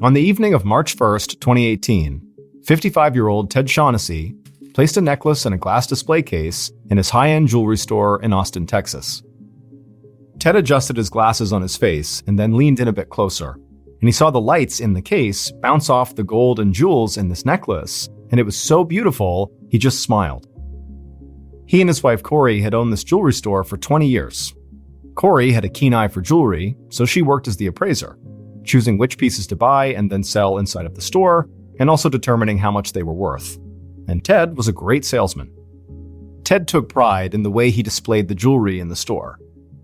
On the evening of March 1st, 2018, 55-year-old Ted Shaughnessy placed a necklace in a glass display case in his high-end jewelry store in Austin, Texas. Ted adjusted his glasses on his face and then leaned in a bit closer, and he saw the lights in the case bounce off the gold and jewels in this necklace, and it was so beautiful, he just smiled. He and his wife Corey had owned this jewelry store for 20 years. Corey had a keen eye for jewelry, so she worked as the appraiser, choosing which pieces to buy and then sell inside of the store, and also determining how much they were worth. And Ted was a great salesman. Ted took pride in the way he displayed the jewelry in the store.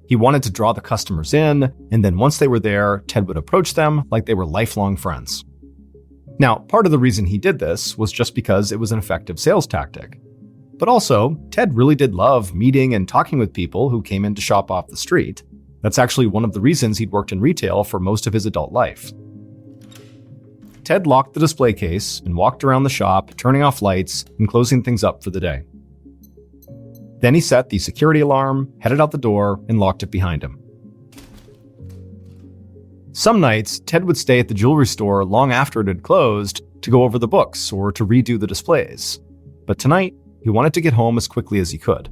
He wanted to draw the customers in, and then once they were there, Ted would approach them like they were lifelong friends. Now, part of the reason he did this was just because it was an effective sales tactic. But also, Ted really did love meeting and talking with people who came in to shop off the street. That's actually one of the reasons he'd worked in retail for most of his adult life. Ted locked the display case and walked around the shop, turning off lights and closing things up for the day. Then he set the security alarm, headed out the door, and locked it behind him. Some nights, Ted would stay at the jewelry store long after it had closed to go over the books or to redo the displays. But tonight, he wanted to get home as quickly as he could.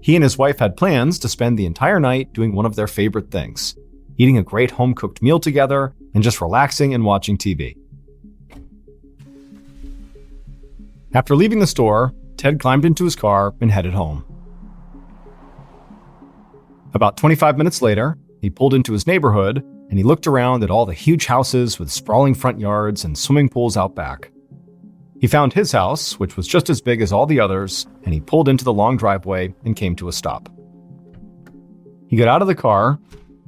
He and his wife had plans to spend the entire night doing one of their favorite things, eating a great home-cooked meal together and just relaxing and watching TV. After leaving the store, Ted climbed into his car and headed home. About 25 minutes later, he pulled into his neighborhood and he looked around at all the huge houses with sprawling front yards and swimming pools out back. He found his house, which was just as big as all the others, and he pulled into the long driveway and came to a stop. He got out of the car,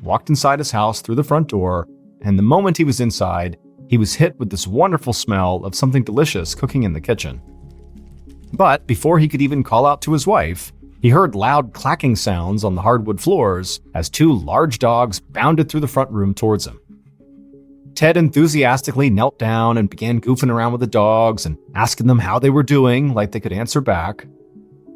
walked inside his house through the front door, and the moment he was inside, he was hit with this wonderful smell of something delicious cooking in the kitchen. But before he could even call out to his wife, he heard loud clacking sounds on the hardwood floors as two large dogs bounded through the front room towards him. Ted enthusiastically knelt down and began goofing around with the dogs and asking them how they were doing, like they could answer back.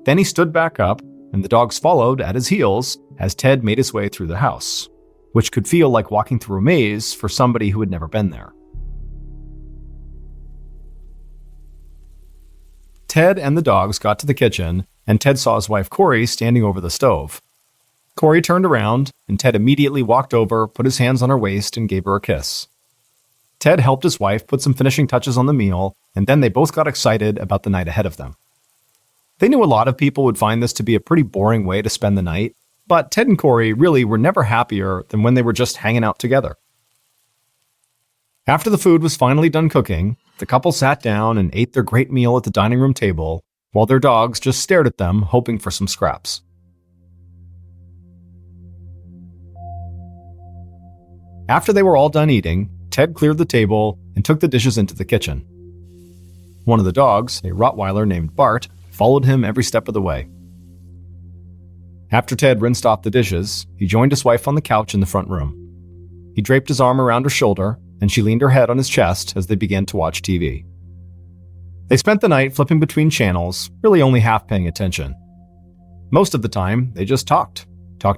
Then he stood back up, and the dogs followed at his heels as Ted made his way through the house, which could feel like walking through a maze for somebody who had never been there. Ted and the dogs got to the kitchen, and Ted saw his wife Corey standing over the stove. Corey turned around, and Ted immediately walked over, put his hands on her waist, and gave her a kiss. Ted helped his wife put some finishing touches on the meal, and then they both got excited about the night ahead of them. They knew a lot of people would find this to be a pretty boring way to spend the night, but Ted and Corey really were never happier than when they were just hanging out together. After the food was finally done cooking, the couple sat down and ate their great meal at the dining room table, while their dogs just stared at them, hoping for some scraps. After they were all done eating, Ted cleared the table and took the dishes into the kitchen. One of the dogs, a Rottweiler named Bart, followed him every step of the way. After Ted rinsed off the dishes, he joined his wife on the couch in the front room. He draped his arm around her shoulder, and she leaned her head on his chest as they began to watch TV. They spent the night flipping between channels, really only half paying attention. Most of the time, they just talked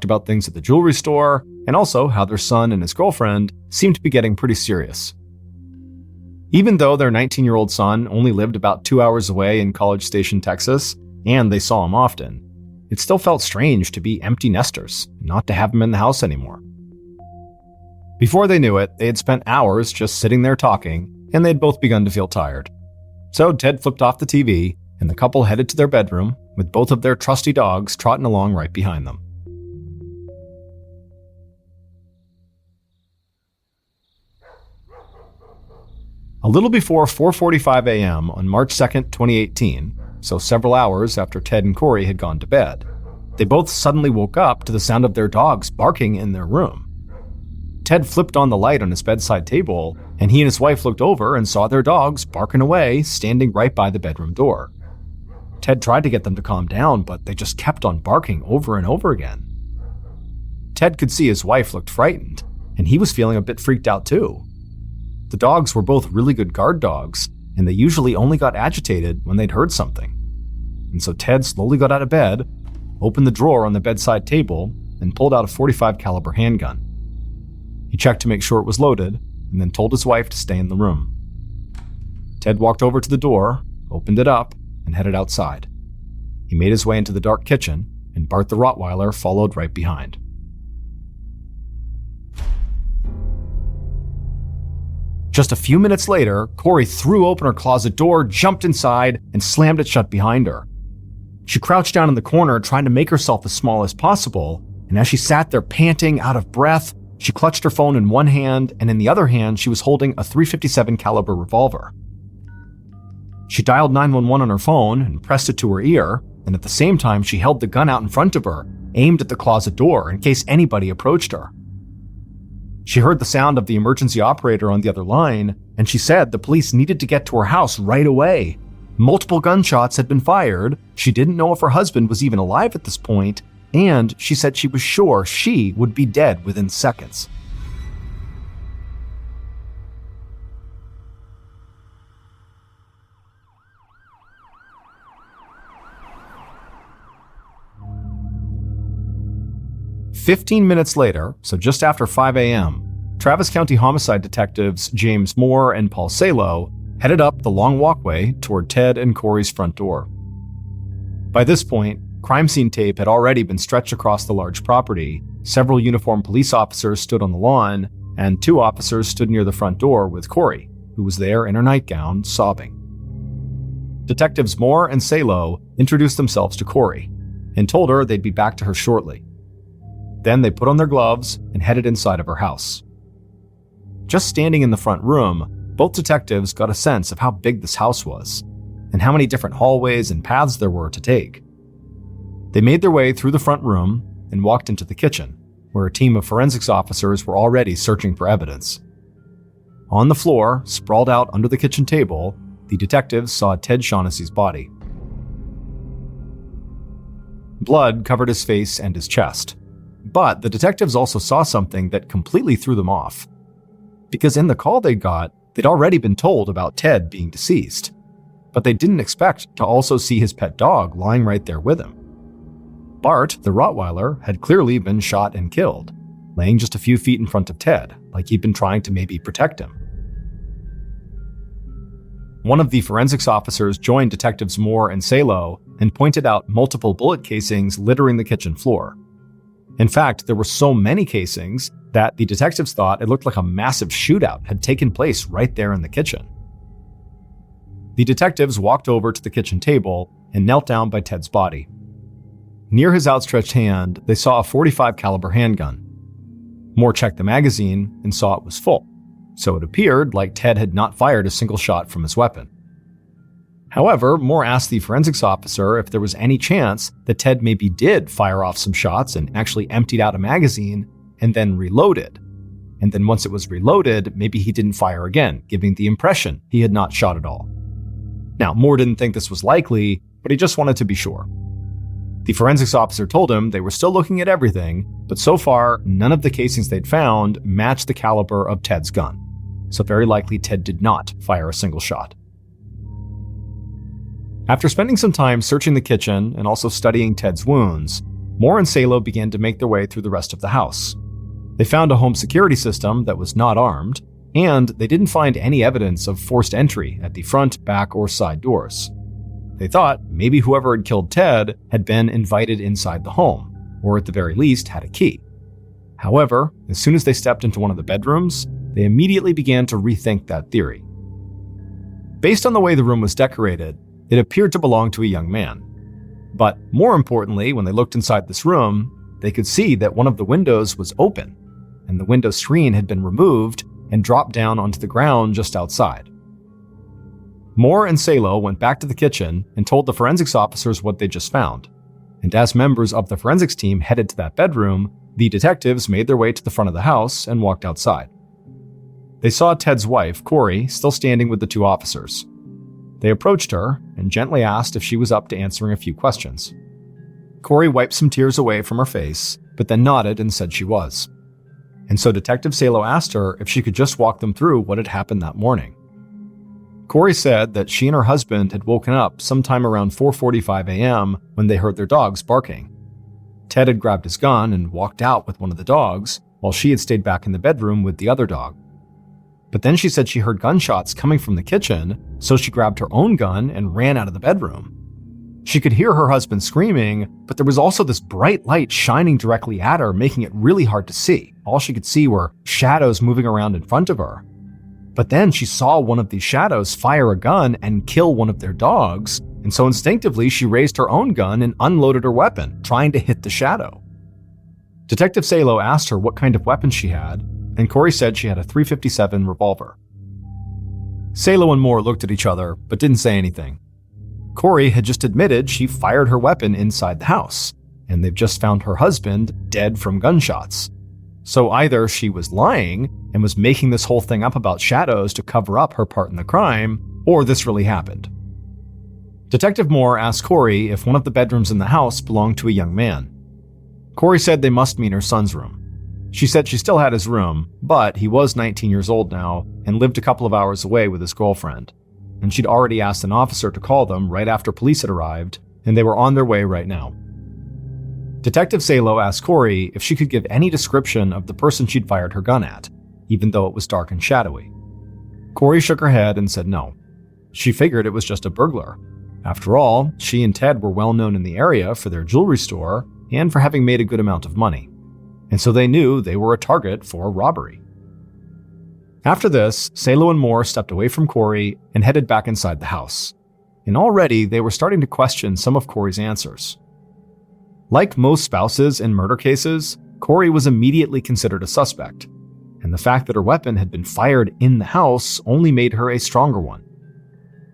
about things at the jewelry store, and also how their son and his girlfriend seemed to be getting pretty serious. Even though their 19-year-old son only lived about 2 hours away in College Station, Texas, and they saw him often, it still felt strange to be empty nesters, not to have him in the house anymore. Before they knew it, they had spent hours just sitting there talking, and they had both begun to feel tired. So Ted flipped off the TV, and the couple headed to their bedroom, with both of their trusty dogs trotting along right behind them. A little before 4:45 a.m. on March 2nd, 2018, so several hours after Ted and Corey had gone to bed, they both suddenly woke up to the sound of their dogs barking in their room. Ted flipped on the light on his bedside table, and he and his wife looked over and saw their dogs barking away, standing right by the bedroom door. Ted tried to get them to calm down, but they just kept on barking over and over again. Ted could see his wife looked frightened, and he was feeling a bit freaked out too. The dogs were both really good guard dogs, and they usually only got agitated when they'd heard something. And so Ted slowly got out of bed, opened the drawer on the bedside table, and pulled out a .45 caliber handgun. He checked to make sure it was loaded, and then told his wife to stay in the room. Ted walked over to the door, opened it up, and headed outside. He made his way into the dark kitchen, and Bart the Rottweiler followed right behind. Just a few minutes later, Corey threw open her closet door, jumped inside, and slammed it shut behind her. She crouched down in the corner, trying to make herself as small as possible, and as she sat there panting, out of breath, she clutched her phone in one hand, and in the other hand, she was holding a .357 caliber revolver. She dialed 911 on her phone and pressed it to her ear, and at the same time, she held the gun out in front of her, aimed at the closet door in case anybody approached her. She heard the sound of the emergency operator on the other line, and she said the police needed to get to her house right away. Multiple gunshots had been fired, she didn't know if her husband was even alive at this point, and she said she was sure she would be dead within seconds. "15 minutes later, so just after 5 a.m., Travis County homicide detectives James Moore and Paul Salo headed up the long walkway toward Ted and Corey's front door. By this point, crime scene tape had already been stretched across the large property, several uniformed police officers stood on the lawn, and 2 officers stood near the front door with Corey, who was there in her nightgown, sobbing. Detectives Moore and Salo introduced themselves to Corey and told her they'd be back to her shortly. Then they put on their gloves and headed inside of her house. Just standing in the front room, both detectives got a sense of how big this house was, and how many different hallways and paths there were to take. They made their way through the front room and walked into the kitchen, where a team of forensics officers were already searching for evidence. On the floor, sprawled out under the kitchen table, the detectives saw Ted Shaughnessy's body. Blood covered his face and his chest. But the detectives also saw something that completely threw them off. Because in the call they got, they'd already been told about Ted being deceased. But they didn't expect to also see his pet dog lying right there with him. Bart, the Rottweiler, had clearly been shot and killed, laying just a few feet in front of Ted, like he'd been trying to maybe protect him. One of the forensics officers joined Detectives Moore and Salo and pointed out multiple bullet casings littering the kitchen floor. In fact, there were so many casings that the detectives thought it looked like a massive shootout had taken place right there in the kitchen. The detectives walked over to the kitchen table and knelt down by Ted's body. Near his outstretched hand, they saw a .45 caliber handgun. Moore checked the magazine and saw it was full, so it appeared like Ted had not fired a single shot from his weapon. However, Moore asked the forensics officer if there was any chance that Ted maybe did fire off some shots and actually emptied out a magazine and then reloaded. And then once it was reloaded, maybe he didn't fire again, giving the impression he had not shot at all. Now, Moore didn't think this was likely, but he just wanted to be sure. The forensics officer told him they were still looking at everything, but so far, none of the casings they'd found matched the caliber of Ted's gun. So very likely Ted did not fire a single shot. After spending some time searching the kitchen and also studying Ted's wounds, Moore and Salo began to make their way through the rest of the house. They found a home security system that was not armed, and they didn't find any evidence of forced entry at the front, back, or side doors. They thought maybe whoever had killed Ted had been invited inside the home, or at the very least had a key. However, as soon as they stepped into one of the bedrooms, they immediately began to rethink that theory. Based on the way the room was decorated, it appeared to belong to a young man. But more importantly, when they looked inside this room, they could see that one of the windows was open, and the window screen had been removed and dropped down onto the ground just outside. Moore and Salo went back to the kitchen and told the forensics officers what they just found. And as members of the forensics team headed to that bedroom, the detectives made their way to the front of the house and walked outside. They saw Ted's wife, Corey, still standing with the 2 officers. They approached her and gently asked if she was up to answering a few questions. Corey wiped some tears away from her face, but then nodded and said she was. And so Detective Salo asked her if she could just walk them through what had happened that morning. Corey said that she and her husband had woken up sometime around 4:45 a.m. when they heard their dogs barking. Ted had grabbed his gun and walked out with one of the dogs, while she had stayed back in the bedroom with the other dog. But then she said she heard gunshots coming from the kitchen, so she grabbed her own gun and ran out of the bedroom. She could hear her husband screaming, but there was also this bright light shining directly at her, making it really hard to see. All she could see were shadows moving around in front of her. But then she saw one of these shadows fire a gun and kill one of their dogs, and so instinctively she raised her own gun and unloaded her weapon, trying to hit the shadow. Detective Salo asked her what kind of weapon she had, and Corey said she had a .357 revolver. Salo and Moore looked at each other, but didn't say anything. Corey had just admitted she fired her weapon inside the house, and they've just found her husband dead from gunshots. So either she was lying and was making this whole thing up about shadows to cover up her part in the crime, or this really happened. Detective Moore asked Corey if one of the bedrooms in the house belonged to a young man. Corey said they must mean her son's room. She said she still had his room, but he was 19 years old now and lived a couple of hours away with his girlfriend. And she'd already asked an officer to call them right after police had arrived, and they were on their way right now. Detective Salo asked Corey if she could give any description of the person she'd fired her gun at, even though it was dark and shadowy. Corey shook her head and said no. She figured it was just a burglar. After all, she and Ted were well known in the area for their jewelry store and for having made a good amount of money, and so they knew they were a target for robbery. After this, Salo and Moore stepped away from Corey and headed back inside the house. And already they were starting to question some of Corey's answers. Like most spouses in murder cases, Corey was immediately considered a suspect, and the fact that her weapon had been fired in the house only made her a stronger one.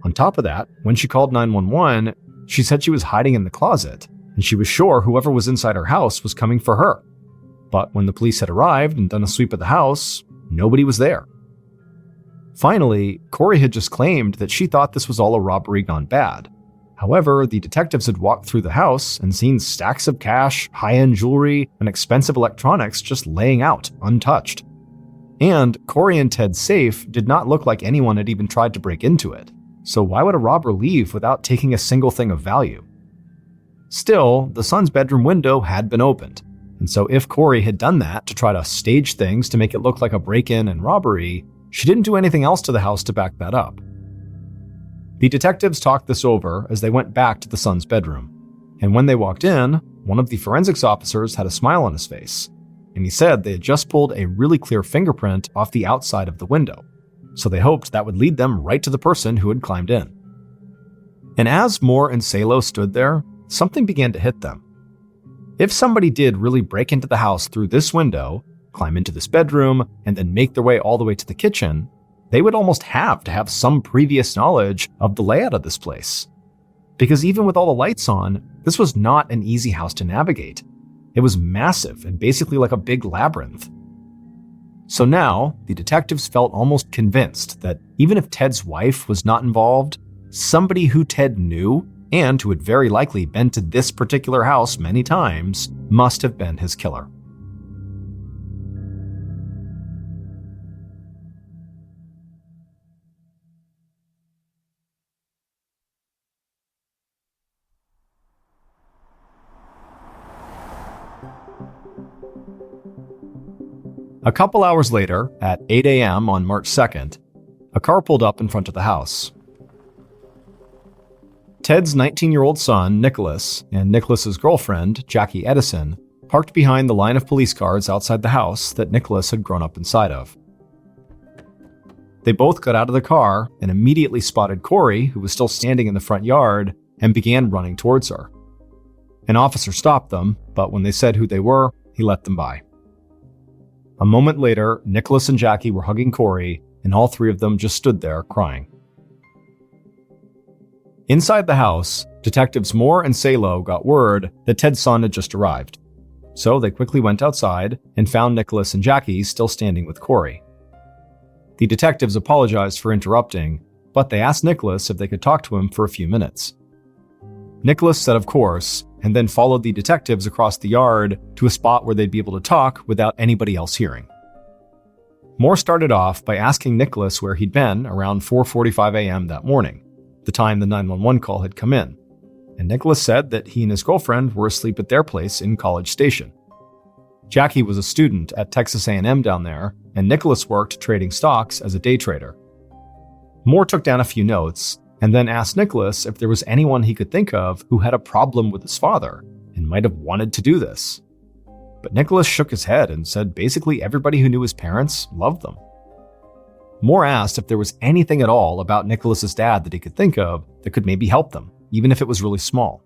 On top of that, when she called 911, she said she was hiding in the closet, and she was sure whoever was inside her house was coming for her. But when the police had arrived and done a sweep of the house, nobody was there. Finally, Corey had just claimed that she thought this was all a robbery gone bad. However, the detectives had walked through the house and seen stacks of cash, high-end jewelry, and expensive electronics just laying out, untouched. And Corey and Ted's safe did not look like anyone had even tried to break into it, so why would a robber leave without taking a single thing of value? Still, the son's bedroom window had been opened, and so if Corey had done that to try to stage things to make it look like a break-in and robbery, she didn't do anything else to the house to back that up. The detectives talked this over as they went back to the son's bedroom, and when they walked in, one of the forensics officers had a smile on his face, and he said they had just pulled a really clear fingerprint off the outside of the window, so they hoped that would lead them right to the person who had climbed in. And as Moore and Salo stood there, something began to hit them. If somebody did really break into the house through this window, climb into this bedroom, and then make their way all the way to the kitchen, they would almost have to have some previous knowledge of the layout of this place. Because even with all the lights on, this was not an easy house to navigate. It was massive and basically like a big labyrinth. So now, the detectives felt almost convinced that even if Ted's wife was not involved, somebody who Ted knew and who had very likely been to this particular house many times must have been his killer. A couple hours later, at 8 a.m. on March 2nd, a car pulled up in front of the house. Ted's 19-year-old son, Nicholas, and Nicholas's girlfriend, Jackie Edison, parked behind the line of police cars outside the house that Nicholas had grown up inside of. They both got out of the car and immediately spotted Corey, who was still standing in the front yard, and began running towards her. An officer stopped them, but when they said who they were, he let them by. A moment later, Nicholas and Jackie were hugging Corey, and all three of them just stood there crying. Inside the house, detectives Moore and Salo got word that Ted's son had just arrived. So they quickly went outside and found Nicholas and Jackie still standing with Corey. The detectives apologized for interrupting, but they asked Nicholas if they could talk to him for a few minutes. Nicholas said of course, and then followed the detectives across the yard to a spot where they'd be able to talk without anybody else hearing. Moore started off by asking Nicholas where he'd been around 4:45 a.m. that morning, the time the 911 call had come in, and Nicholas said that he and his girlfriend were asleep at their place in College Station. Jackie was a student at Texas A&M down there, and Nicholas worked trading stocks as a day trader. Moore took down a few notes and then asked Nicholas if there was anyone he could think of who had a problem with his father and might have wanted to do this. But Nicholas shook his head and said basically everybody who knew his parents loved them. Moore asked if there was anything at all about Nicholas's dad that he could think of that could maybe help them, even if it was really small.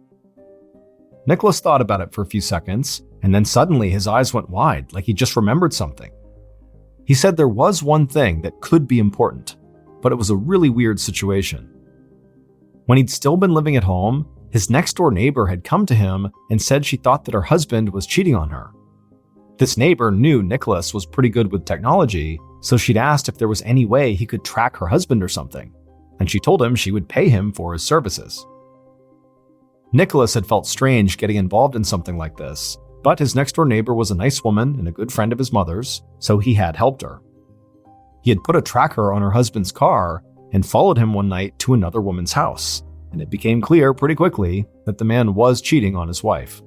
Nicholas thought about it for a few seconds, and then suddenly his eyes went wide, like he just remembered something. He said there was one thing that could be important, but it was a really weird situation. When he'd still been living at home, his next-door neighbor had come to him and said she thought that her husband was cheating on her. This neighbor knew Nicholas was pretty good with technology, so she'd asked if there was any way he could track her husband or something, and she told him she would pay him for his services. Nicholas had felt strange getting involved in something like this, but his next-door neighbor was a nice woman and a good friend of his mother's, so he had helped her. He had put a tracker on her husband's car and followed him one night to another woman's house, and it became clear pretty quickly that the man was cheating on his wife.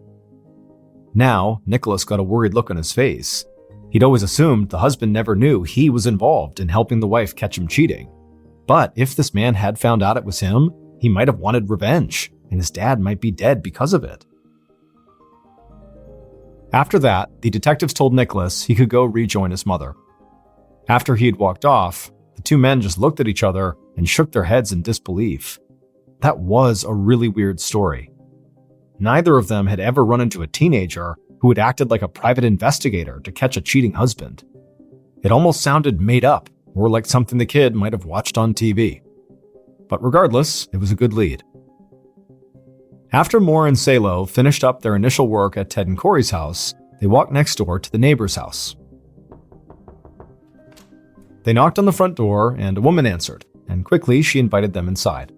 Now, Nicholas got a worried look on his face. He'd always assumed the husband never knew he was involved in helping the wife catch him cheating. But if this man had found out it was him, he might have wanted revenge, and his dad might be dead because of it. After that, the detectives told Nicholas he could go rejoin his mother. After he had walked off, the two men just looked at each other and shook their heads in disbelief. That was a really weird story. Neither of them had ever run into a teenager who had acted like a private investigator to catch a cheating husband. It almost sounded made up, or like something the kid might have watched on TV. But regardless, it was a good lead. After Moore and Salo finished up their initial work at Ted and Corey's house, they walked next door to the neighbor's house. They knocked on the front door, and a woman answered, and quickly she invited them inside.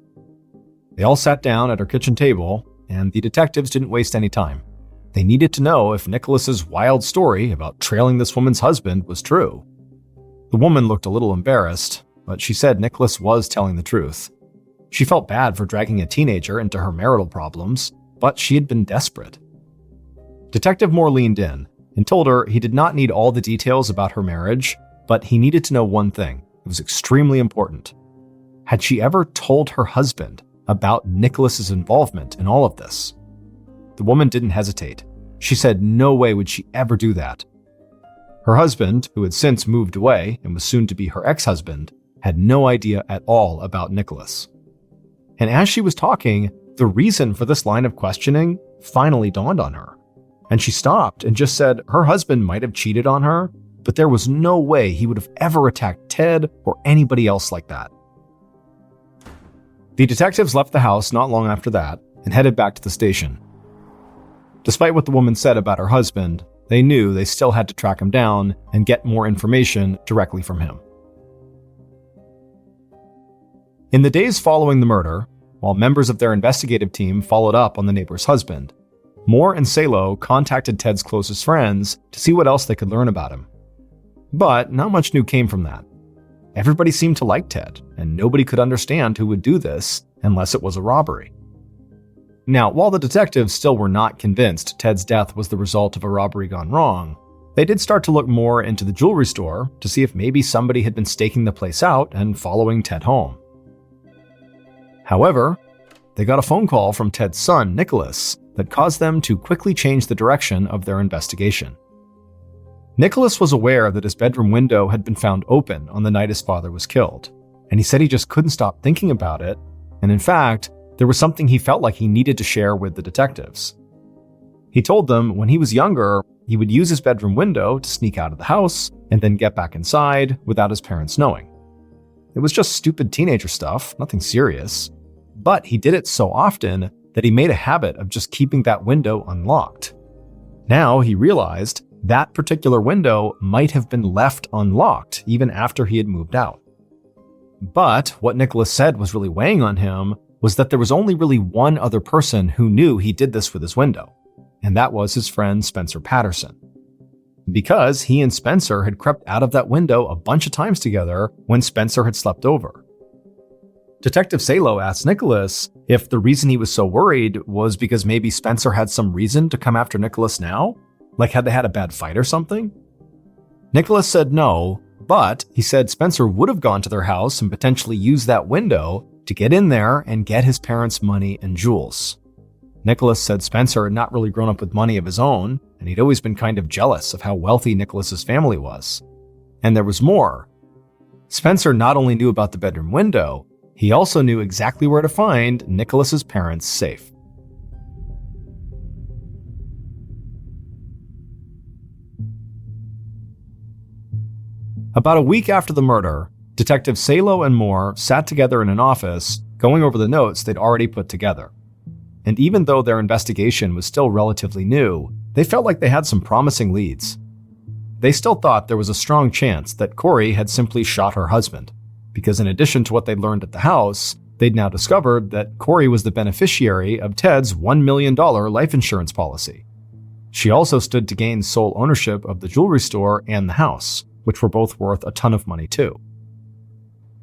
They all sat down at her kitchen table, and the detectives didn't waste any time. They needed to know if Nicholas's wild story about trailing this woman's husband was true. The woman looked a little embarrassed, but she said Nicholas was telling the truth. She felt bad for dragging a teenager into her marital problems, but she had been desperate. Detective Moore leaned in and told her he did not need all the details about her marriage, but he needed to know one thing. It was extremely important. Had she ever told her husband about Nicholas's involvement in all of this? The woman didn't hesitate. She said no way would she ever do that. Her husband, who had since moved away and was soon to be her ex-husband, had no idea at all about Nicholas. And as she was talking, the reason for this line of questioning finally dawned on her. And she stopped and just said her husband might have cheated on her, but there was no way he would have ever attacked Ted or anybody else like that. The detectives left the house not long after that and headed back to the station. Despite what the woman said about her husband, they knew they still had to track him down and get more information directly from him. In the days following the murder, while members of their investigative team followed up on the neighbor's husband, Moore and Salo contacted Ted's closest friends to see what else they could learn about him. But not much new came from that. Everybody seemed to like Ted, and nobody could understand who would do this unless it was a robbery. Now, while the detectives still were not convinced Ted's death was the result of a robbery gone wrong, they did start to look more into the jewelry store to see if maybe somebody had been staking the place out and following Ted home. However, they got a phone call from Ted's son, Nicholas, that caused them to quickly change the direction of their investigation. Nicholas was aware that his bedroom window had been found open on the night his father was killed, and he said he just couldn't stop thinking about it, and in fact, there was something he felt like he needed to share with the detectives. He told them when he was younger, he would use his bedroom window to sneak out of the house and then get back inside without his parents knowing. It was just stupid teenager stuff, nothing serious. But he did it so often that he made a habit of just keeping that window unlocked. Now he realized that particular window might have been left unlocked even after he had moved out. But what Nicholas said was really weighing on him was that there was only really one other person who knew he did this with his window, and that was his friend Spencer Patterson. Because he and Spencer had crept out of that window a bunch of times together when Spencer had slept over. Detective Salo asked Nicholas if the reason he was so worried was because maybe Spencer had some reason to come after Nicholas now, Like had they had a bad fight or something? Nicholas said no, but he said Spencer would have gone to their house and potentially used that window to get in there and get his parents' money and jewels. Nicholas said Spencer had not really grown up with money of his own, and he'd always been kind of jealous of how wealthy Nicholas's family was. And there was more. Spencer not only knew about the bedroom window, he also knew exactly where to find Nicholas's parents' safe. About a week after the murder, Detectives Salo and Moore sat together in an office, going over the notes they'd already put together. And even though their investigation was still relatively new, they felt like they had some promising leads. They still thought there was a strong chance that Corey had simply shot her husband, because in addition to what they'd learned at the house, they'd now discovered that Corey was the beneficiary of Ted's $1 million life insurance policy. She also stood to gain sole ownership of the jewelry store and the house, which were both worth a ton of money too.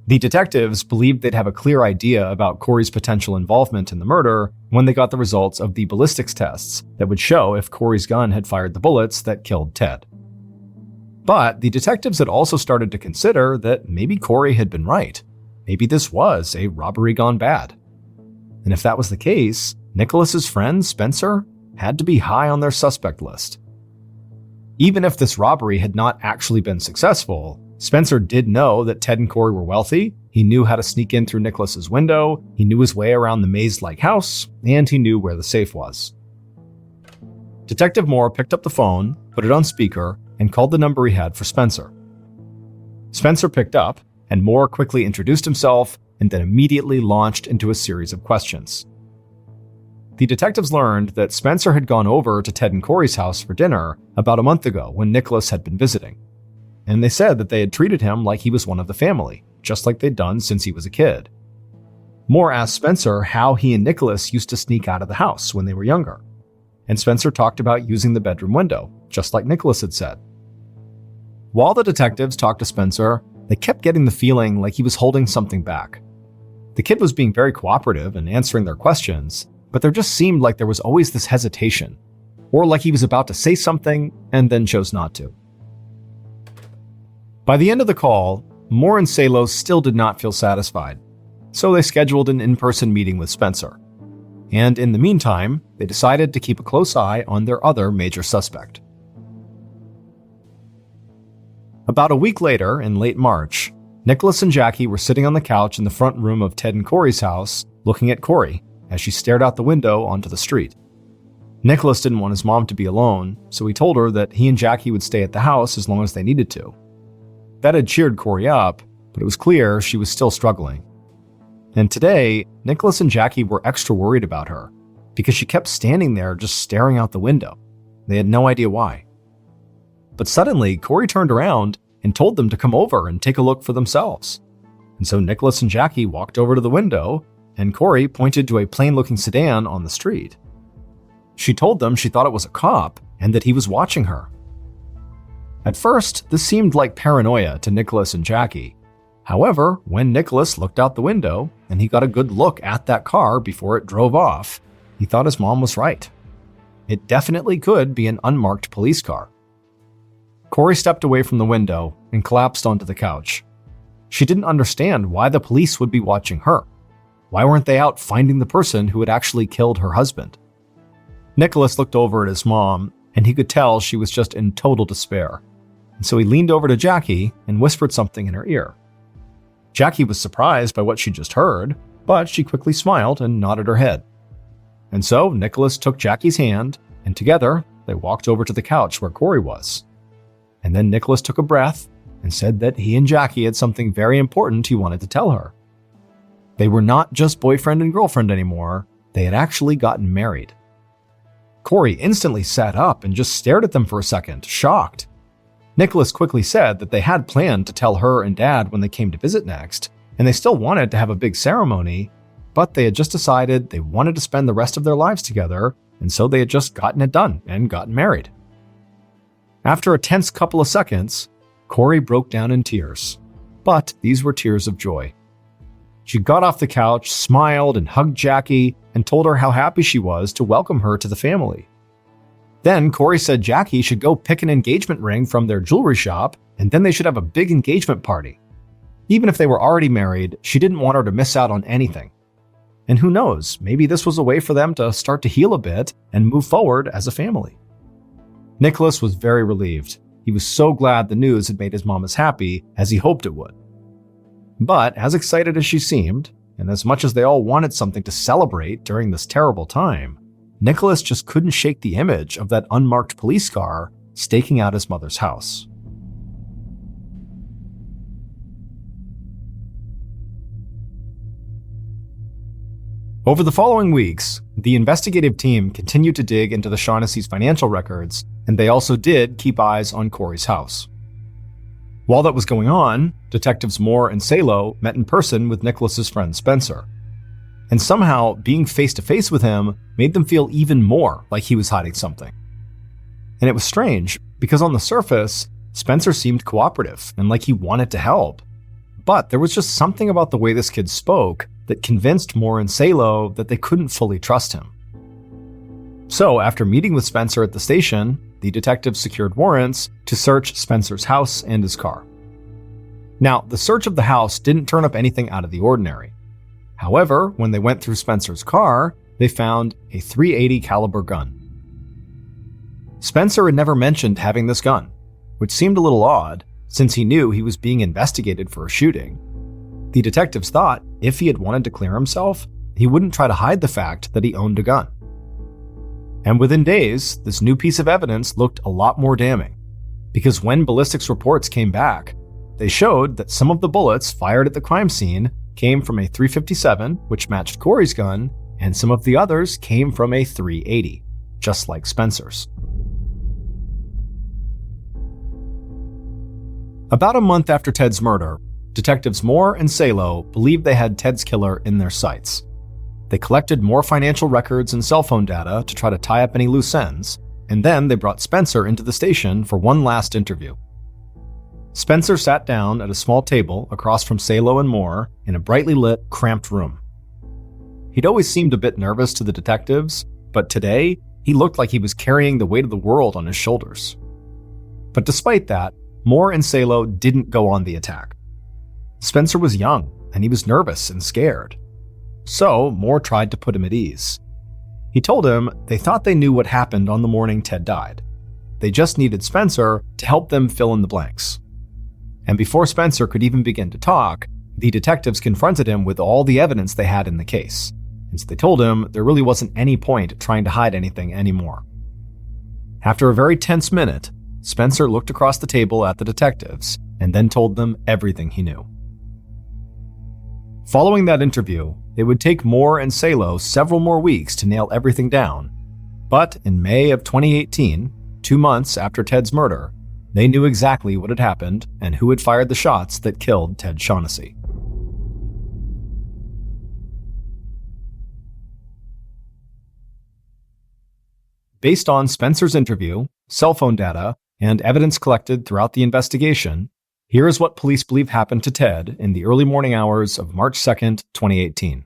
The detectives believed they'd have a clear idea about Corey's potential involvement in the murder when they got the results of the ballistics tests that would show if Corey's gun had fired the bullets that killed Ted. But the detectives had also started to consider that maybe Corey had been right. Maybe this was a robbery gone bad. And if that was the case, Nicholas's friend, Spencer, had to be high on their suspect list. Even if this robbery had not actually been successful, Spencer did know that Ted and Corey were wealthy, he knew how to sneak in through Nicholas's window, he knew his way around the maze-like house, and he knew where the safe was. Detective Moore picked up the phone, put it on speaker, and called the number he had for Spencer. Spencer picked up, and Moore quickly introduced himself and then immediately launched into a series of questions. The detectives learned that Spencer had gone over to Ted and Corey's house for dinner about a month ago when Nicholas had been visiting. And they said that they had treated him like he was one of the family, just like they'd done since he was a kid. Moore asked Spencer how he and Nicholas used to sneak out of the house when they were younger. And Spencer talked about using the bedroom window, just like Nicholas had said. While the detectives talked to Spencer, they kept getting the feeling like he was holding something back. The kid was being very cooperative and answering their questions, but there just seemed like there was always this hesitation, or like he was about to say something and then chose not to. By the end of the call, Moore and Salo still did not feel satisfied, so they scheduled an in-person meeting with Spencer. And in the meantime, they decided to keep a close eye on their other major suspect. About a week later, in late March, Nicholas and Jackie were sitting on the couch in the front room of Ted and Corey's house, looking at Corey as she stared out the window onto the street. Nicholas didn't want his mom to be alone, so he told her that he and Jackie would stay at the house as long as they needed to. That had cheered Corey up, but it was clear she was still struggling. And today, Nicholas and Jackie were extra worried about her, because she kept standing there just staring out the window. They had no idea why. But suddenly, Corey turned around and told them to come over and take a look for themselves. And so Nicholas and Jackie walked over to the window, and Corey pointed to a plain-looking sedan on the street. She told them she thought it was a cop and that he was watching her. At first, this seemed like paranoia to Nicholas and Jackie. However, when Nicholas looked out the window and he got a good look at that car before it drove off, he thought his mom was right. It definitely could be an unmarked police car. Corey stepped away from the window and collapsed onto the couch. She didn't understand why the police would be watching her. Why weren't they out finding the person who had actually killed her husband? Nicholas looked over at his mom, and he could tell she was just in total despair. And so he leaned over to Jackie and whispered something in her ear. Jackie was surprised by what she just heard, but she quickly smiled and nodded her head. And so Nicholas took Jackie's hand, and together they walked over to the couch where Corey was. And then Nicholas took a breath and said that he and Jackie had something very important he wanted to tell her. They were not just boyfriend and girlfriend anymore, they had actually gotten married. Corey instantly sat up and just stared at them for a second, shocked. Nicholas quickly said that they had planned to tell her and Dad when they came to visit next, and they still wanted to have a big ceremony, but they had just decided they wanted to spend the rest of their lives together, and so they had just gotten it done and gotten married. After a tense couple of seconds, Corey broke down in tears, but these were tears of joy. She got off the couch, smiled, and hugged Jackie, and told her how happy she was to welcome her to the family. Then Corey said Jackie should go pick an engagement ring from their jewelry shop, and then they should have a big engagement party. Even if they were already married, she didn't want her to miss out on anything. And who knows, maybe this was a way for them to start to heal a bit and move forward as a family. Nicholas was very relieved. He was so glad the news had made his mom as happy as he hoped it would. But as excited as she seemed, and as much as they all wanted something to celebrate during this terrible time, Nicholas just couldn't shake the image of that unmarked police car staking out his mother's house. Over the following weeks, the investigative team continued to dig into the Shaughnessy's financial records, and they also did keep eyes on Corey's house. While that was going on, Detectives Moore and Salo met in person with Nicholas's friend Spencer. And somehow, being face-to-face with him made them feel even more like he was hiding something. And it was strange, because on the surface, Spencer seemed cooperative and like he wanted to help. But there was just something about the way this kid spoke that convinced Moore and Salo that they couldn't fully trust him. So, after meeting with Spencer at the station, the detectives secured warrants to search Spencer's house and his car. Now, the search of the house didn't turn up anything out of the ordinary. However, when they went through Spencer's car, they found a .380 caliber gun. Spencer had never mentioned having this gun, which seemed a little odd since he knew he was being investigated for a shooting. The detectives thought if he had wanted to clear himself, he wouldn't try to hide the fact that he owned a gun. And within days, this new piece of evidence looked a lot more damning, because when ballistics reports came back, they showed that some of the bullets fired at the crime scene came from a .357, which matched Corey's gun, and some of the others came from a .380, just like Spencer's. About a month after Ted's murder, Detectives Moore and Salo believed they had Ted's killer in their sights. They collected more financial records and cell phone data to try to tie up any loose ends, and then they brought Spencer into the station for one last interview. Spencer sat down at a small table across from Salo and Moore in a brightly lit, cramped room. He'd always seemed a bit nervous to the detectives, but today, he looked like he was carrying the weight of the world on his shoulders. But despite that, Moore and Salo didn't go on the attack. Spencer was young, and he was nervous and scared. So, Moore tried to put him at ease. He told him they thought they knew what happened on the morning Ted died. They just needed Spencer to help them fill in the blanks. And before Spencer could even begin to talk, the detectives confronted him with all the evidence they had in the case. And so they told him there really wasn't any point trying to hide anything anymore. After a very tense minute, Spencer looked across the table at the detectives and then told them everything he knew. Following that interview, it would take Moore and Salo several more weeks to nail everything down. But in May of 2018, 2 months after Ted's murder, they knew exactly what had happened and who had fired the shots that killed Ted Shaughnessy. Based on Spencer's interview, cell phone data, and evidence collected throughout the investigation, here is what police believe happened to Ted in the early morning hours of March 2nd, 2018.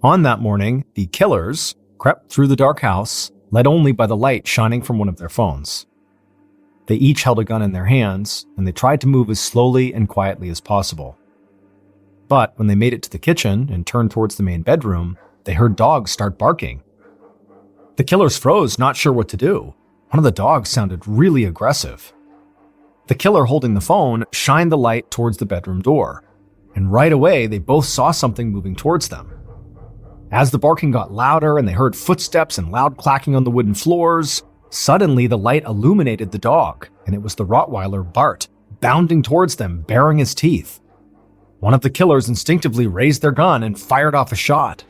On that morning, the killers crept through the dark house, led only by the light shining from one of their phones. They each held a gun in their hands, and they tried to move as slowly and quietly as possible. But when they made it to the kitchen and turned towards the main bedroom, they heard dogs start barking. The killers froze, not sure what to do. One of the dogs sounded really aggressive. The killer holding the phone shined the light towards the bedroom door, and right away they both saw something moving towards them. As the barking got louder and they heard footsteps and loud clacking on the wooden floors, suddenly the light illuminated the dog, and it was the Rottweiler Bart, bounding towards them, baring his teeth. One of the killers instinctively raised their gun and fired off a shot.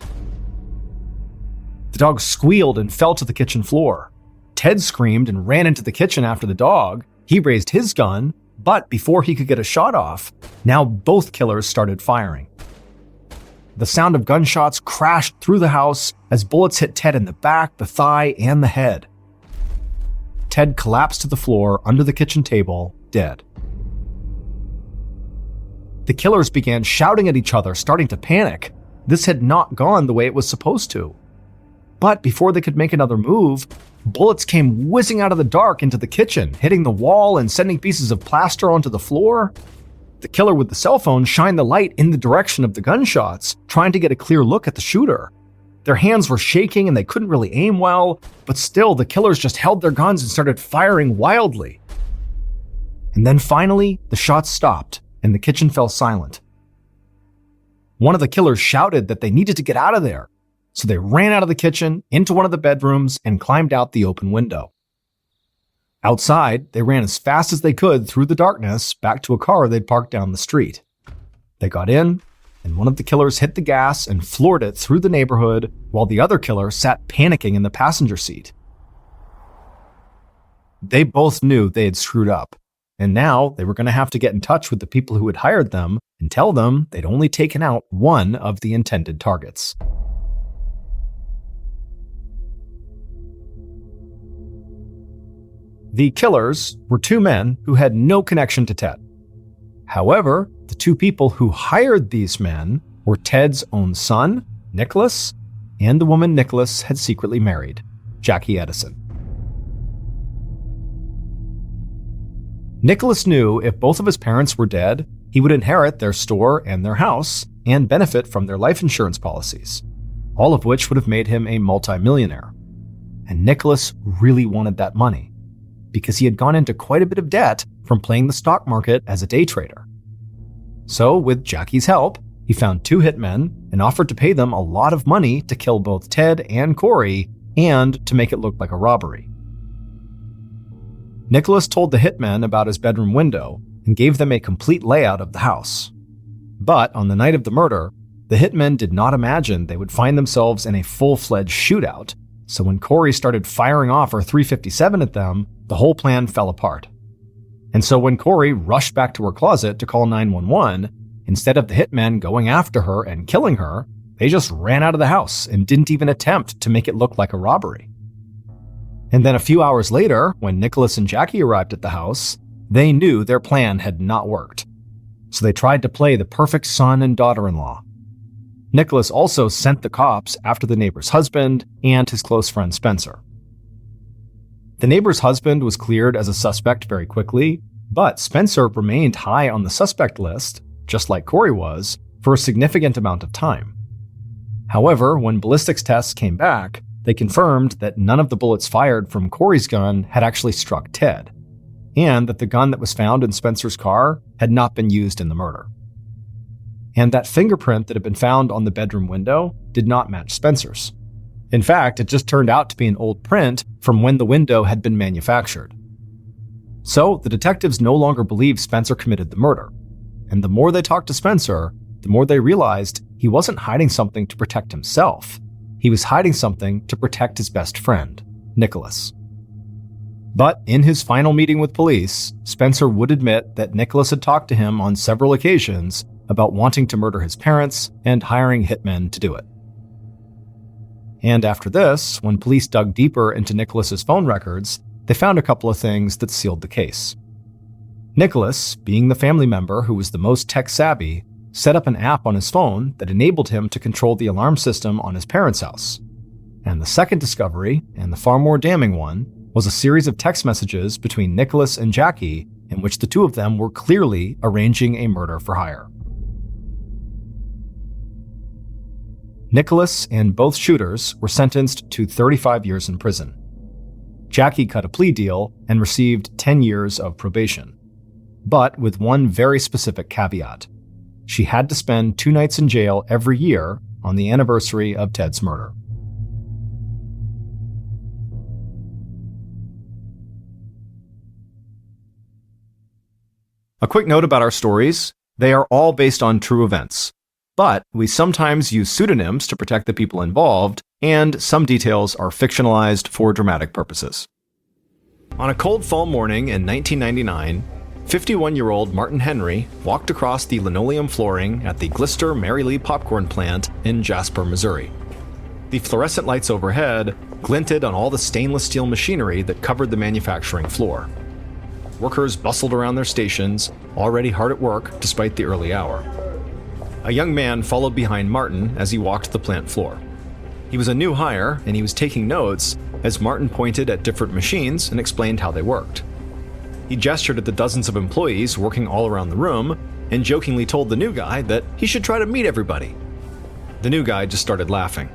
The dog squealed and fell to the kitchen floor. Ted screamed and ran into the kitchen after the dog. He raised his gun, but before he could get a shot off, now both killers started firing. The sound of gunshots crashed through the house as bullets hit Ted in the back, the thigh, and the head. Ted collapsed to the floor under the kitchen table, dead. The killers began shouting at each other, starting to panic. This had not gone the way it was supposed to. But before they could make another move, bullets came whizzing out of the dark into the kitchen, hitting the wall and sending pieces of plaster onto the floor. The killer with the cell phone shined the light in the direction of the gunshots, trying to get a clear look at the shooter. Their hands were shaking and they couldn't really aim well, but still the killers just held their guns and started firing wildly. And then finally, the shots stopped and the kitchen fell silent. One of the killers shouted that they needed to get out of there, so they ran out of the kitchen, into one of the bedrooms, and climbed out the open window. Outside, they ran as fast as they could through the darkness back to a car they'd parked down the street. They got in, and one of the killers hit the gas and floored it through the neighborhood, while the other killer sat panicking in the passenger seat. They both knew they had screwed up, and now they were going to have to get in touch with the people who had hired them and tell them they'd only taken out one of the intended targets. The killers were two men who had no connection to Ted. However, the two people who hired these men were Ted's own son, Nicholas, and the woman Nicholas had secretly married, Jackie Edison. Nicholas knew if both of his parents were dead, he would inherit their store and their house and benefit from their life insurance policies, all of which would have made him a multimillionaire. And Nicholas really wanted that money, because he had gone into quite a bit of debt from playing the stock market as a day trader. So, with Jackie's help, he found two hitmen and offered to pay them a lot of money to kill both Ted and Corey and to make it look like a robbery. Nicholas told the hitmen about his bedroom window and gave them a complete layout of the house. But on the night of the murder, the hitmen did not imagine they would find themselves in a full-fledged shootout, so when Corey started firing off her .357 at them, the whole plan fell apart. And so when Corey rushed back to her closet to call 911, instead of the hitmen going after her and killing her, they just ran out of the house and didn't even attempt to make it look like a robbery. And then a few hours later, when Nicholas and Jackie arrived at the house, they knew their plan had not worked. So they tried to play the perfect son and daughter-in-law. Nicholas also sent the cops after the neighbor's husband and his close friend Spencer. The neighbor's husband was cleared as a suspect very quickly, but Spencer remained high on the suspect list, just like Corey was, for a significant amount of time. However, when ballistics tests came back, they confirmed that none of the bullets fired from Corey's gun had actually struck Ted, and that the gun that was found in Spencer's car had not been used in the murder. And that fingerprint that had been found on the bedroom window did not match Spencer's. In fact, it just turned out to be an old print from when the window had been manufactured. So the detectives no longer believed Spencer committed the murder, and the more they talked to Spencer, the more they realized he wasn't hiding something to protect himself. He was hiding something to protect his best friend, Nicholas. But in his final meeting with police, Spencer would admit that Nicholas had talked to him on several occasions about wanting to murder his parents and hiring hitmen to do it. And after this, when police dug deeper into Nicholas's phone records, they found a couple of things that sealed the case. Nicholas, being the family member who was the most tech-savvy, set up an app on his phone that enabled him to control the alarm system on his parents' house. And the second discovery, and the far more damning one, was a series of text messages between Nicholas and Jackie in which the two of them were clearly arranging a murder for hire. Nicholas and both shooters were sentenced to 35 years in prison. Jackie cut a plea deal and received 10 years of probation, but with one very specific caveat. She had to spend 2 nights in jail every year on the anniversary of Ted's murder. A quick note about our stories: they are all based on true events, but we sometimes use pseudonyms to protect the people involved, and some details are fictionalized for dramatic purposes. On a cold fall morning in 1999, 51-year-old Martin Henry walked across the linoleum flooring at the Glister Mary Lee popcorn plant in Jasper, Missouri. The fluorescent lights overhead glinted on all the stainless steel machinery that covered the manufacturing floor. workers bustled around their stations, already hard at work despite the early hour. A young man followed behind Martin as he walked the plant floor. He was a new hire, and he was taking notes as Martin pointed at different machines and explained how they worked. He gestured at the dozens of employees working all around the room and jokingly told the new guy that he should try to meet everybody. The new guy just started laughing.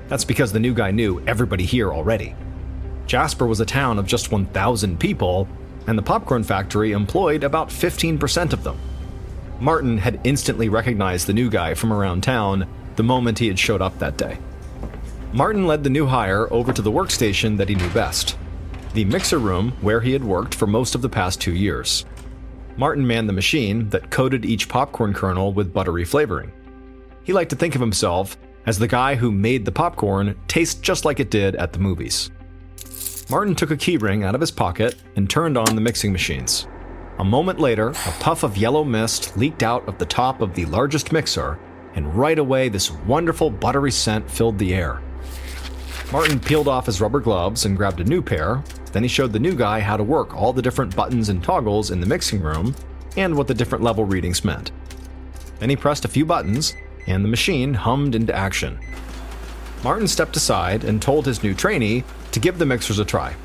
That's because the new guy knew everybody here already. Jasper was a town of just 1,000 people, and the popcorn factory employed about 15% of them. Martin had instantly recognized the new guy from around town the moment he had showed up that day. Martin led the new hire over to the workstation that he knew best, the mixer room where he had worked for most of the past 2 years. Martin manned the machine that coated each popcorn kernel with buttery flavoring. He liked to think of himself as the guy who made the popcorn taste just like it did at the movies. Martin took a keyring out of his pocket and turned on the mixing machines. A moment later, a puff of yellow mist leaked out of the top of the largest mixer, and right away this wonderful buttery scent filled the air. Martin peeled off his rubber gloves and grabbed a new pair. Then he showed the new guy how to work all the different buttons and toggles in the mixing room and what the different level readings meant. Then he pressed a few buttons, and the machine hummed into action. Martin stepped aside and told his new trainee to give the mixers a try.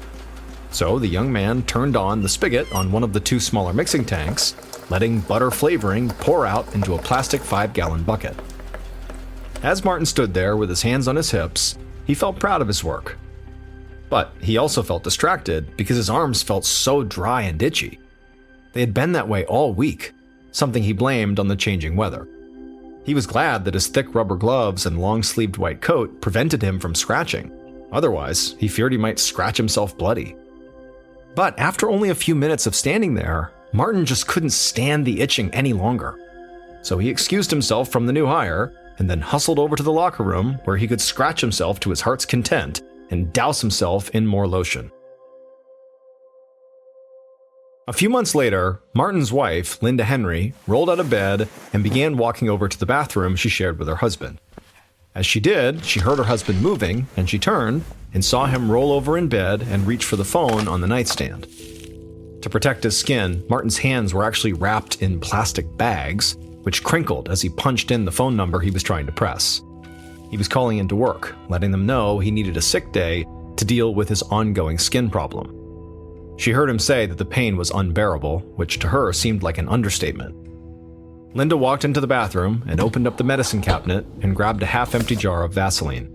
So the young man turned on the spigot on one of the 2 smaller mixing tanks, letting butter flavoring pour out into a plastic 5-gallon bucket. As Martin stood there with his hands on his hips, he felt proud of his work. But he also felt distracted because his arms felt so dry and itchy. They had been that way all week, something he blamed on the changing weather. He was glad that his thick rubber gloves and long-sleeved white coat prevented him from scratching. Otherwise, he feared he might scratch himself bloody. But after only a few minutes of standing there, Martin just couldn't stand the itching any longer. So he excused himself from the new hire and then hustled over to the locker room where he could scratch himself to his heart's content and douse himself in more lotion. A few months later, Martin's wife, Linda Henry, rolled out of bed and began walking over to the bathroom she shared with her husband. As she did, she heard her husband moving, and she turned and saw him roll over in bed and reach for the phone on the nightstand. To protect his skin, Martin's hands were actually wrapped in plastic bags, which crinkled as he punched in the phone number he was trying to press. He was calling into work, letting them know he needed a sick day to deal with his ongoing skin problem. She heard him say that the pain was unbearable, which to her seemed like an understatement. Linda walked into the bathroom and opened up the medicine cabinet and grabbed a half-empty jar of Vaseline.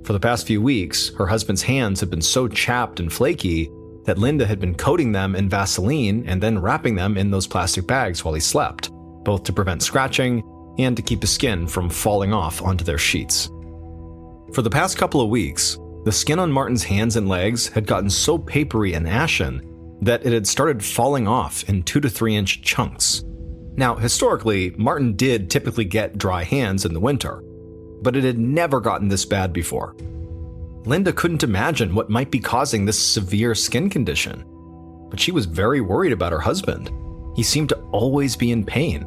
For the past few weeks, her husband's hands had been so chapped and flaky that Linda had been coating them in Vaseline and then wrapping them in those plastic bags while he slept, both to prevent scratching and to keep his skin from falling off onto their sheets. For the past couple of weeks, the skin on Martin's hands and legs had gotten so papery and ashen that it had started falling off in 2 to 3 inch chunks. Now, historically, Martin did typically get dry hands in the winter, but it had never gotten this bad before. Linda couldn't imagine what might be causing this severe skin condition, but she was very worried about her husband. He seemed to always be in pain.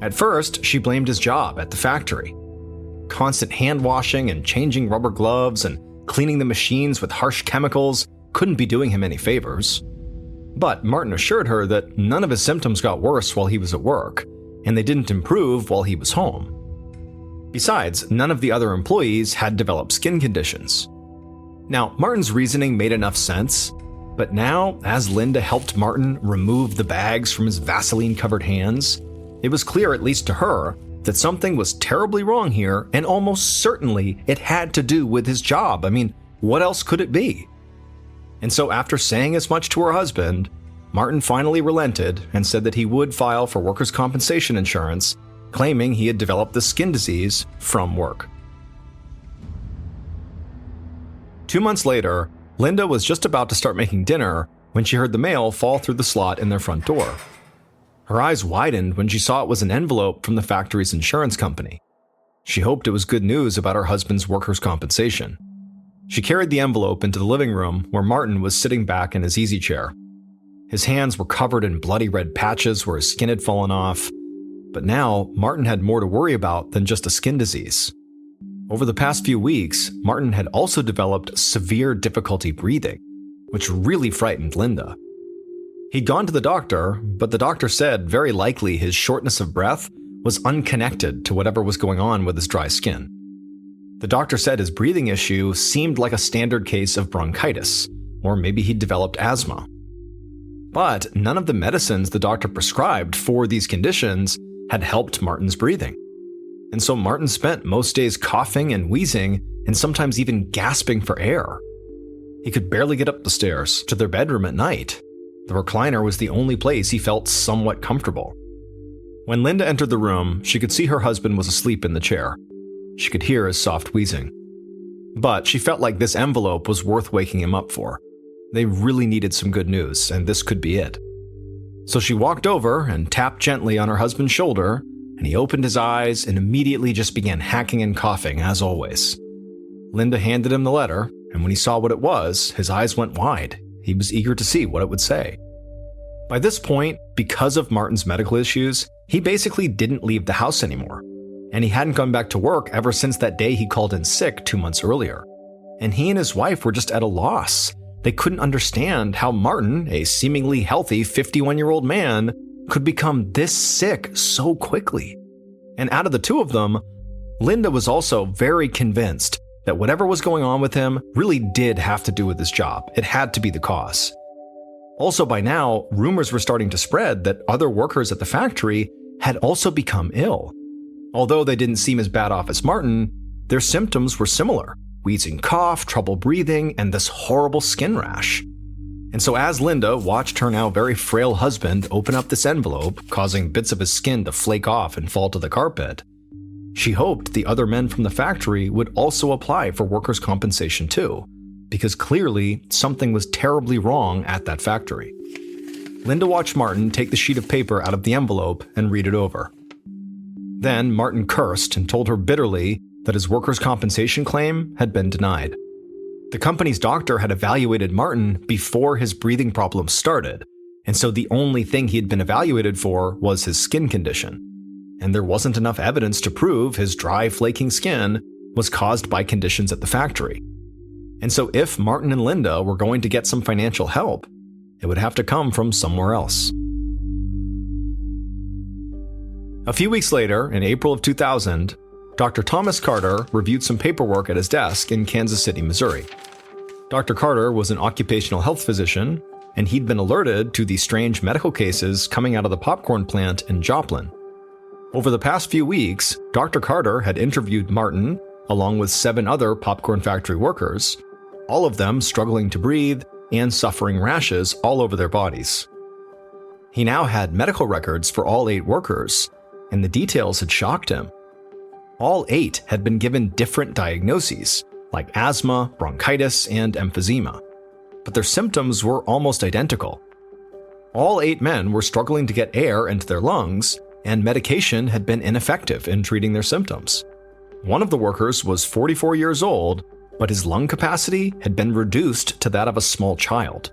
At first, she blamed his job at the factory. Constant hand washing and changing rubber gloves and cleaning the machines with harsh chemicals couldn't be doing him any favors. But Martin assured her that none of his symptoms got worse while he was at work, and they didn't improve while he was home. Besides, none of the other employees had developed skin conditions. Now, Martin's reasoning made enough sense, but now, as Linda helped Martin remove the bags from his Vaseline-covered hands, it was clear, at least to her, that something was terribly wrong here, and almost certainly it had to do with his job. I mean, what else could it be? And so after saying as much to her husband, Martin finally relented and said that he would file for workers' compensation insurance, claiming he had developed the skin disease from work. 2 months later, Linda was just about to start making dinner when she heard the mail fall through the slot in their front door. Her eyes widened when she saw it was an envelope from the factory's insurance company. She hoped it was good news about her husband's workers' compensation. She carried the envelope into the living room where Martin was sitting back in his easy chair. His hands were covered in bloody red patches where his skin had fallen off. But now, Martin had more to worry about than just a skin disease. Over the past few weeks, Martin had also developed severe difficulty breathing, which really frightened Linda. He'd gone to the doctor, but the doctor said very likely his shortness of breath was unconnected to whatever was going on with his dry skin. The doctor said his breathing issue seemed like a standard case of bronchitis, or maybe he'd developed asthma. But none of the medicines the doctor prescribed for these conditions had helped Martin's breathing. And so Martin spent most days coughing and wheezing and sometimes even gasping for air. He could barely get up the stairs to their bedroom at night. The recliner was the only place he felt somewhat comfortable. When Linda entered the room, she could see her husband was asleep in the chair. She could hear his soft wheezing. But she felt like this envelope was worth waking him up for. They really needed some good news, and this could be it. So she walked over and tapped gently on her husband's shoulder, and he opened his eyes and immediately just began hacking and coughing, as always. Linda handed him the letter, and when he saw what it was, his eyes went wide. He was eager to see what it would say. By this point, because of Martin's medical issues, he basically didn't leave the house anymore. And he hadn't gone back to work ever since that day he called in sick 2 months earlier. And he and his wife were just at a loss. They couldn't understand how Martin, a seemingly healthy 51-year-old man, could become this sick so quickly. And out of the two of them, Linda was also very convinced that whatever was going on with him really did have to do with his job. It had to be the cause. Also, by now, rumors were starting to spread that other workers at the factory had also become ill. Although they didn't seem as bad off as Martin, their symptoms were similar: wheezing cough, trouble breathing, and this horrible skin rash. And so as Linda watched her now very frail husband open up this envelope, causing bits of his skin to flake off and fall to the carpet, she hoped the other men from the factory would also apply for workers' compensation too, because clearly something was terribly wrong at that factory. Linda watched Martin take the sheet of paper out of the envelope and read it over. Then Martin cursed and told her bitterly that his workers' compensation claim had been denied. The company's doctor had evaluated Martin before his breathing problems started, and so the only thing he had been evaluated for was his skin condition. And there wasn't enough evidence to prove his dry, flaking skin was caused by conditions at the factory. And so if Martin and Linda were going to get some financial help, it would have to come from somewhere else. A few weeks later, in April of 2000, Dr. Thomas Carter reviewed some paperwork at his desk in Kansas City, Missouri. Dr. Carter was an occupational health physician, and he'd been alerted to the strange medical cases coming out of the popcorn plant in Joplin. Over the past few weeks, Dr. Carter had interviewed Martin, along with 7 other popcorn factory workers, all of them struggling to breathe and suffering rashes all over their bodies. He now had medical records for all 8 workers, and the details had shocked him. All 8 had been given different diagnoses, like asthma, bronchitis, and emphysema, but their symptoms were almost identical. All 8 men were struggling to get air into their lungs, and medication had been ineffective in treating their symptoms. One of the workers was 44 years old, but his lung capacity had been reduced to that of a small child.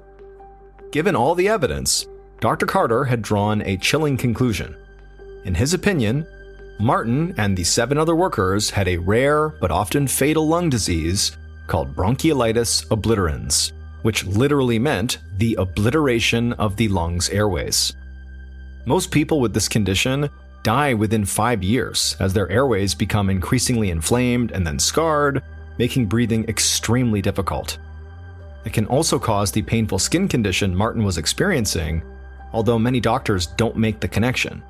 Given all the evidence, Dr. Carter had drawn a chilling conclusion. In his opinion, Martin and the 7 other workers had a rare but often fatal lung disease called bronchiolitis obliterans, which literally meant the obliteration of the lungs' airways. Most people with this condition die within 5 years as their airways become increasingly inflamed and then scarred, making breathing extremely difficult. It can also cause the painful skin condition Martin was experiencing, although many doctors don't make the connection.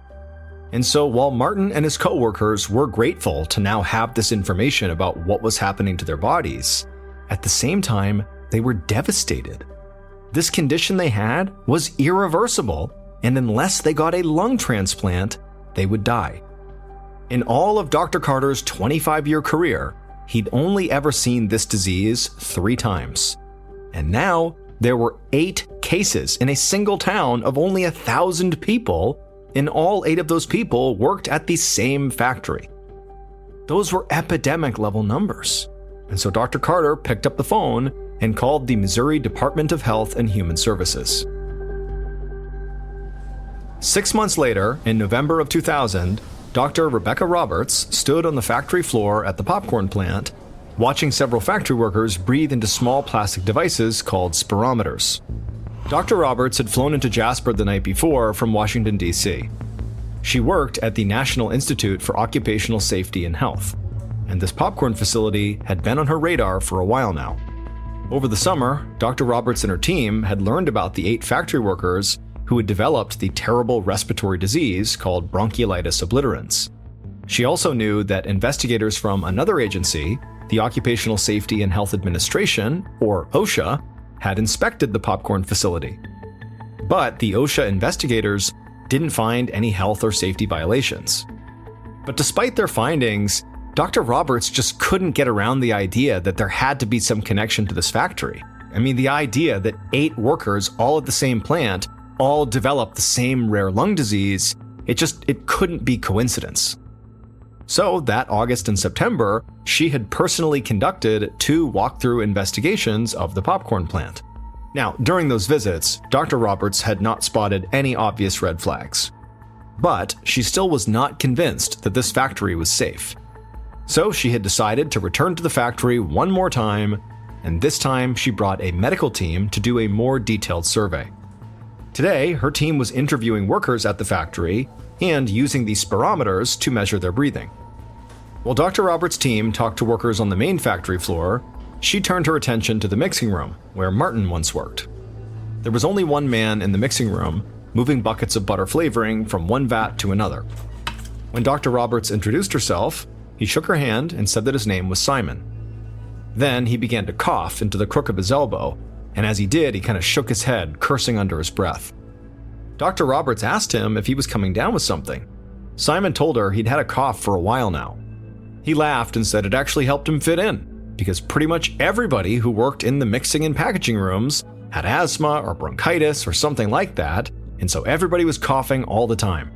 And so while Martin and his co-workers were grateful to now have this information about what was happening to their bodies, at the same time, they were devastated. This condition they had was irreversible, and unless they got a lung transplant, they would die. In all of Dr. Carter's 25-year career, he'd only ever seen this disease 3 times. And now, there were 8 cases in a single town of only 1,000 people, and all 8 of those people worked at the same factory. Those were epidemic-level numbers. And so Dr. Carter picked up the phone and called the Missouri Department of Health and Human Services. 6 months later, in November of 2000, Dr. Rebecca Roberts stood on the factory floor at the popcorn plant, watching several factory workers breathe into small plastic devices called spirometers. Dr. Roberts had flown into Jasper the night before from Washington, D.C. She worked at the National Institute for Occupational Safety and Health, and this popcorn facility had been on her radar for a while now. Over the summer, Dr. Roberts and her team had learned about the 8 factory workers who had developed the terrible respiratory disease called bronchiolitis obliterans. She also knew that investigators from another agency, the Occupational Safety and Health Administration, or OSHA, had inspected the popcorn facility. But the OSHA investigators didn't find any health or safety violations. But despite their findings, Dr. Roberts just couldn't get around the idea that there had to be some connection to this factory. I mean, the idea that 8 workers all at the same plant all developed the same rare lung disease, it couldn't be coincidence. So that August and September, she had personally conducted 2 walkthrough investigations of the popcorn plant. Now, during those visits, Dr. Roberts had not spotted any obvious red flags. But she still was not convinced that this factory was safe. So she had decided to return to the factory one more time, and this time she brought a medical team to do a more detailed survey. Today, her team was interviewing workers at the factory and using these spirometers to measure their breathing. While Dr. Roberts' team talked to workers on the main factory floor, she turned her attention to the mixing room, where Martin once worked. There was only one man in the mixing room, moving buckets of butter flavoring from one vat to another. When Dr. Roberts introduced herself, he shook her hand and said that his name was Simon. Then he began to cough into the crook of his elbow, and as he did, he kind of shook his head, cursing under his breath. Dr. Roberts asked him if he was coming down with something. Simon told her he'd had a cough for a while now. He laughed and said it actually helped him fit in, because pretty much everybody who worked in the mixing and packaging rooms had asthma or bronchitis or something like that, and so everybody was coughing all the time.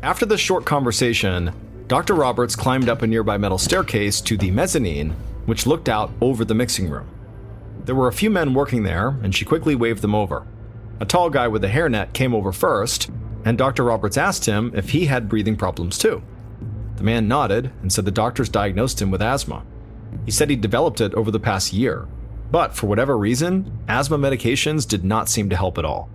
After this short conversation, Dr. Roberts climbed up a nearby metal staircase to the mezzanine, which looked out over the mixing room. There were a few men working there, and she quickly waved them over. A tall guy with a hairnet came over first, and Dr. Roberts asked him if he had breathing problems too. The man nodded and said the doctors diagnosed him with asthma. He said he developed it over the past year, but for whatever reason, asthma medications did not seem to help at all.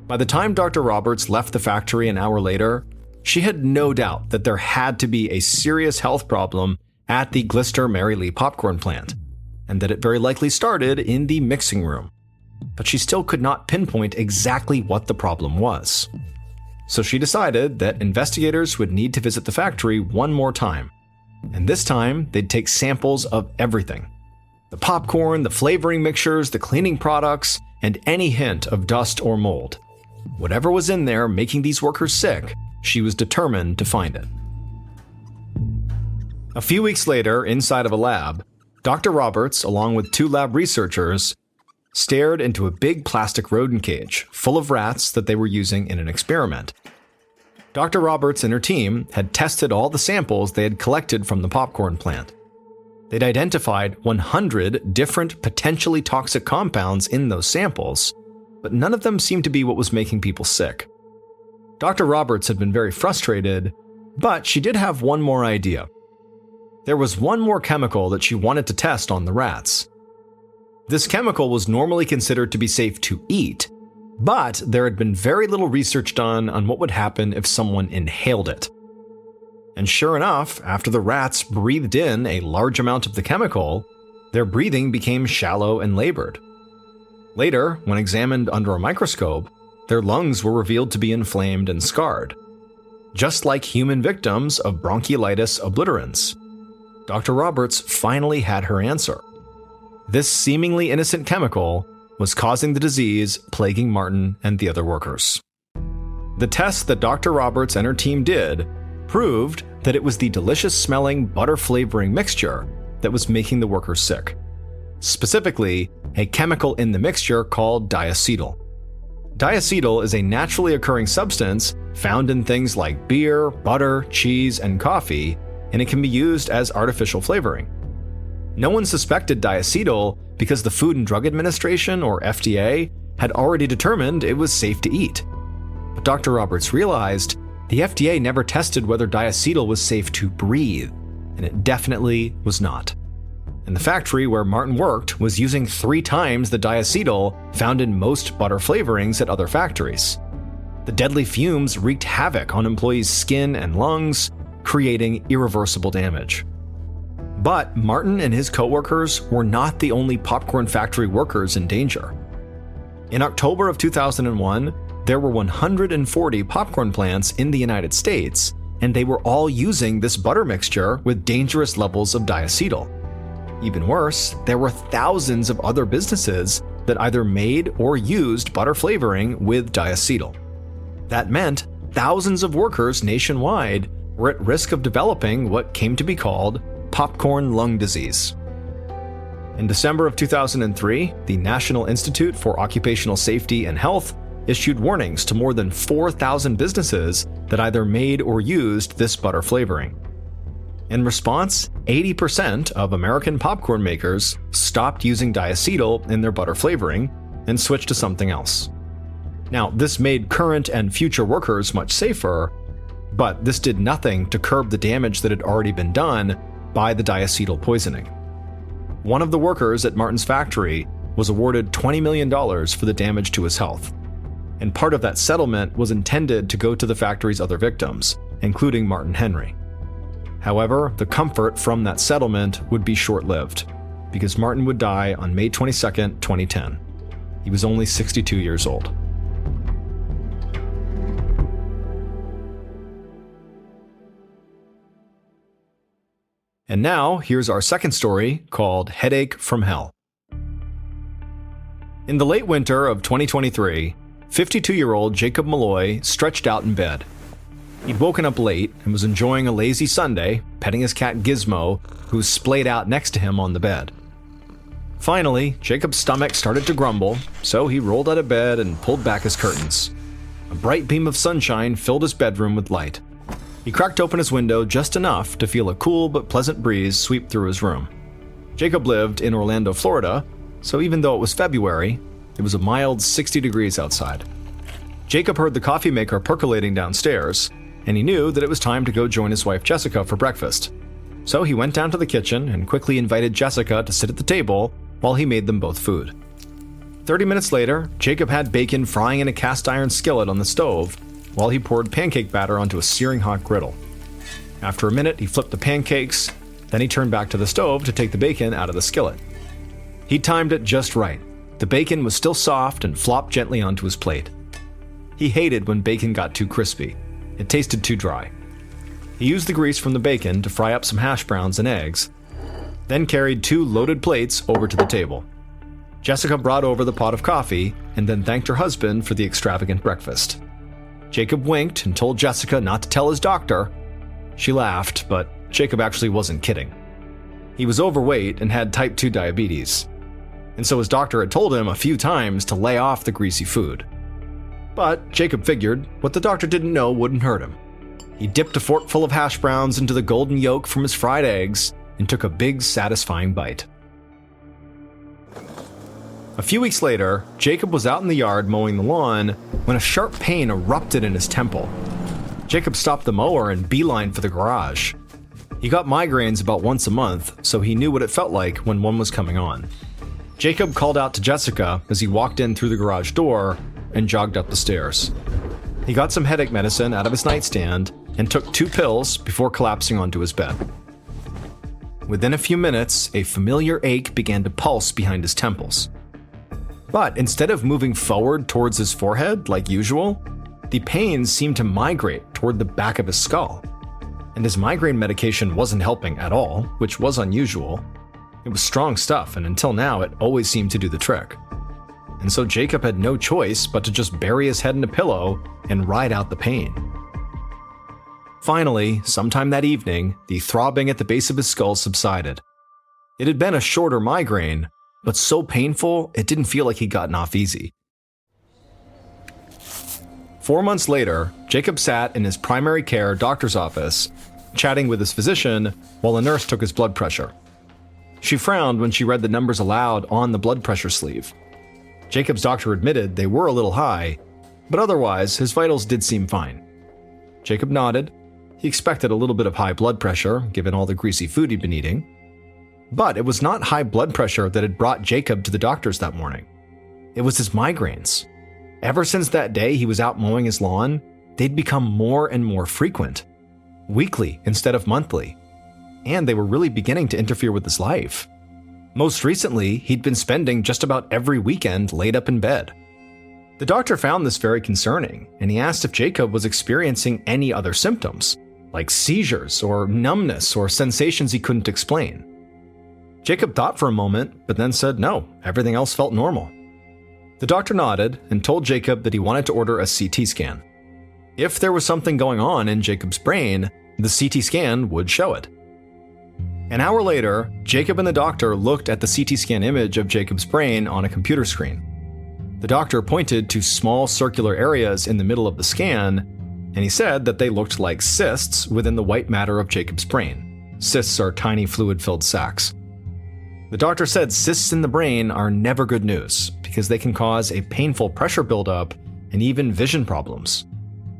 By the time Dr. Roberts left the factory an hour later, she had no doubt that there had to be a serious health problem at the Glister Mary Lee popcorn plant, and that it very likely started in the mixing room. But she still could not pinpoint exactly what the problem was. So she decided that investigators would need to visit the factory one more time. And this time, they'd take samples of everything. The popcorn, the flavoring mixtures, the cleaning products, and any hint of dust or mold. Whatever was in there making these workers sick, she was determined to find it. A few weeks later, inside of a lab, Dr. Roberts, along with 2 lab researchers, stared into a big plastic rodent cage full of rats that they were using in an experiment. Dr. Roberts and her team had tested all the samples they had collected from the popcorn plant. They'd identified 100 different potentially toxic compounds in those samples, but none of them seemed to be what was making people sick. Dr. Roberts had been very frustrated, but she did have one more idea. There was one more chemical that she wanted to test on the rats. This chemical was normally considered to be safe to eat, but there had been very little research done on what would happen if someone inhaled it. And sure enough, after the rats breathed in a large amount of the chemical, their breathing became shallow and labored. Later, when examined under a microscope, their lungs were revealed to be inflamed and scarred, just like human victims of bronchiolitis obliterans. Dr. Roberts finally had her answer. This seemingly innocent chemical was causing the disease plaguing Martin and the other workers. The test that Dr. Roberts and her team did proved that it was the delicious-smelling butter-flavoring mixture that was making the workers sick. Specifically, a chemical in the mixture called diacetyl. Diacetyl is a naturally occurring substance found in things like beer, butter, cheese, and coffee, and it can be used as artificial flavoring. No one suspected diacetyl because the Food and Drug Administration, or FDA, had already determined it was safe to eat. But Dr. Roberts realized the FDA never tested whether diacetyl was safe to breathe, and it definitely was not. and the factory where Martin worked was using 3 times the diacetyl found in most butter flavorings at other factories. The deadly fumes wreaked havoc on employees' skin and lungs, creating irreversible damage. But Martin and his coworkers were not the only popcorn factory workers in danger. In October of 2001, there were 140 popcorn plants in the United States, and they were all using this butter mixture with dangerous levels of diacetyl. Even worse, there were thousands of other businesses that either made or used butter flavoring with diacetyl. That meant thousands of workers nationwide were at risk of developing what came to be called popcorn lung disease. In December of 2003, the National Institute for Occupational Safety and Health issued warnings to more than 4,000 businesses that either made or used this butter flavoring. In response, 80% of American popcorn makers stopped using diacetyl in their butter flavoring and switched to something else. Now, this made current and future workers much safer, but this did nothing to curb the damage that had already been done by the diacetyl poisoning. One of the workers at Martin's factory was awarded $20 million for the damage to his health, and part of that settlement was intended to go to the factory's other victims, including Martin Henry. However, the comfort from that settlement would be short-lived, because Martin would die on May 22, 2010. He was only 62 years old. And now, here's our second story, called Headache from Hell. In the late winter of 2023, 52-year-old Jacob Malloy stretched out in bed. He'd woken up late and was enjoying a lazy Sunday, petting his cat Gizmo, who was splayed out next to him on the bed. Finally, Jacob's stomach started to grumble, so he rolled out of bed and pulled back his curtains. A bright beam of sunshine filled his bedroom with light. He cracked open his window just enough to feel a cool but pleasant breeze sweep through his room. Jacob lived in Orlando, Florida, so even though it was February, it was a mild 60 degrees outside. Jacob heard the coffee maker percolating downstairs, and he knew that it was time to go join his wife Jessica for breakfast. So he went down to the kitchen and quickly invited Jessica to sit at the table while he made them both food. 30 minutes later, Jacob had bacon frying in a cast iron skillet on the stove while he poured pancake batter onto a searing hot griddle. After a minute, he flipped the pancakes, then he turned back to the stove to take the bacon out of the skillet. He timed it just right. The bacon was still soft and flopped gently onto his plate. He hated when bacon got too crispy. It tasted too dry. He used the grease from the bacon to fry up some hash browns and eggs, then carried 2 loaded plates over to the table. Jessica brought over the pot of coffee and then thanked her husband for the extravagant breakfast. Jacob winked and told Jessica not to tell his doctor. She laughed, but Jacob actually wasn't kidding. He was overweight and had type 2 diabetes, and so his doctor had told him a few times to lay off the greasy food. But Jacob figured what the doctor didn't know wouldn't hurt him. He dipped a forkful of hash browns into the golden yolk from his fried eggs and took a big, satisfying bite. A few weeks later, Jacob was out in the yard mowing the lawn when a sharp pain erupted in his temple. Jacob stopped the mower and beelined for the garage. He got migraines about once a month, so he knew what it felt like when one was coming on. Jacob called out to Jessica as he walked in through the garage door and jogged up the stairs. He got some headache medicine out of his nightstand and took 2 pills before collapsing onto his bed. Within a few minutes, a familiar ache began to pulse behind his temples. But instead of moving forward towards his forehead like usual, the pain seemed to migrate toward the back of his skull. And his migraine medication wasn't helping at all, which was unusual. It was strong stuff, and until now, it always seemed to do the trick. And so Jacob had no choice but to just bury his head in a pillow and ride out the pain. Finally, sometime that evening, the throbbing at the base of his skull subsided. It had been a shorter migraine, but so painful it didn't feel like he'd gotten off easy. 4 months later, Jacob sat in his primary care doctor's office, chatting with his physician while a nurse took his blood pressure. She frowned when she read the numbers aloud on the blood pressure sleeve. Jacob's doctor admitted they were a little high, but otherwise his vitals did seem fine. Jacob nodded. He expected a little bit of high blood pressure, given all the greasy food he'd been eating. But it was not high blood pressure that had brought Jacob to the doctors that morning. It was his migraines. Ever since that day he was out mowing his lawn, they'd become more and more frequent, weekly instead of monthly, and they were really beginning to interfere with his life. Most recently, he'd been spending just about every weekend laid up in bed. The doctor found this very concerning, and he asked if Jacob was experiencing any other symptoms, like seizures or numbness or sensations he couldn't explain. Jacob thought for a moment, but then said no, everything else felt normal. The doctor nodded and told Jacob that he wanted to order a CT scan. If there was something going on in Jacob's brain, the CT scan would show it. An hour later, Jacob and the doctor looked at the CT scan image of Jacob's brain on a computer screen. The doctor pointed to small circular areas in the middle of the scan, and he said that they looked like cysts within the white matter of Jacob's brain. Cysts are tiny fluid-filled sacs. The doctor said cysts in the brain are never good news because they can cause a painful pressure buildup and even vision problems.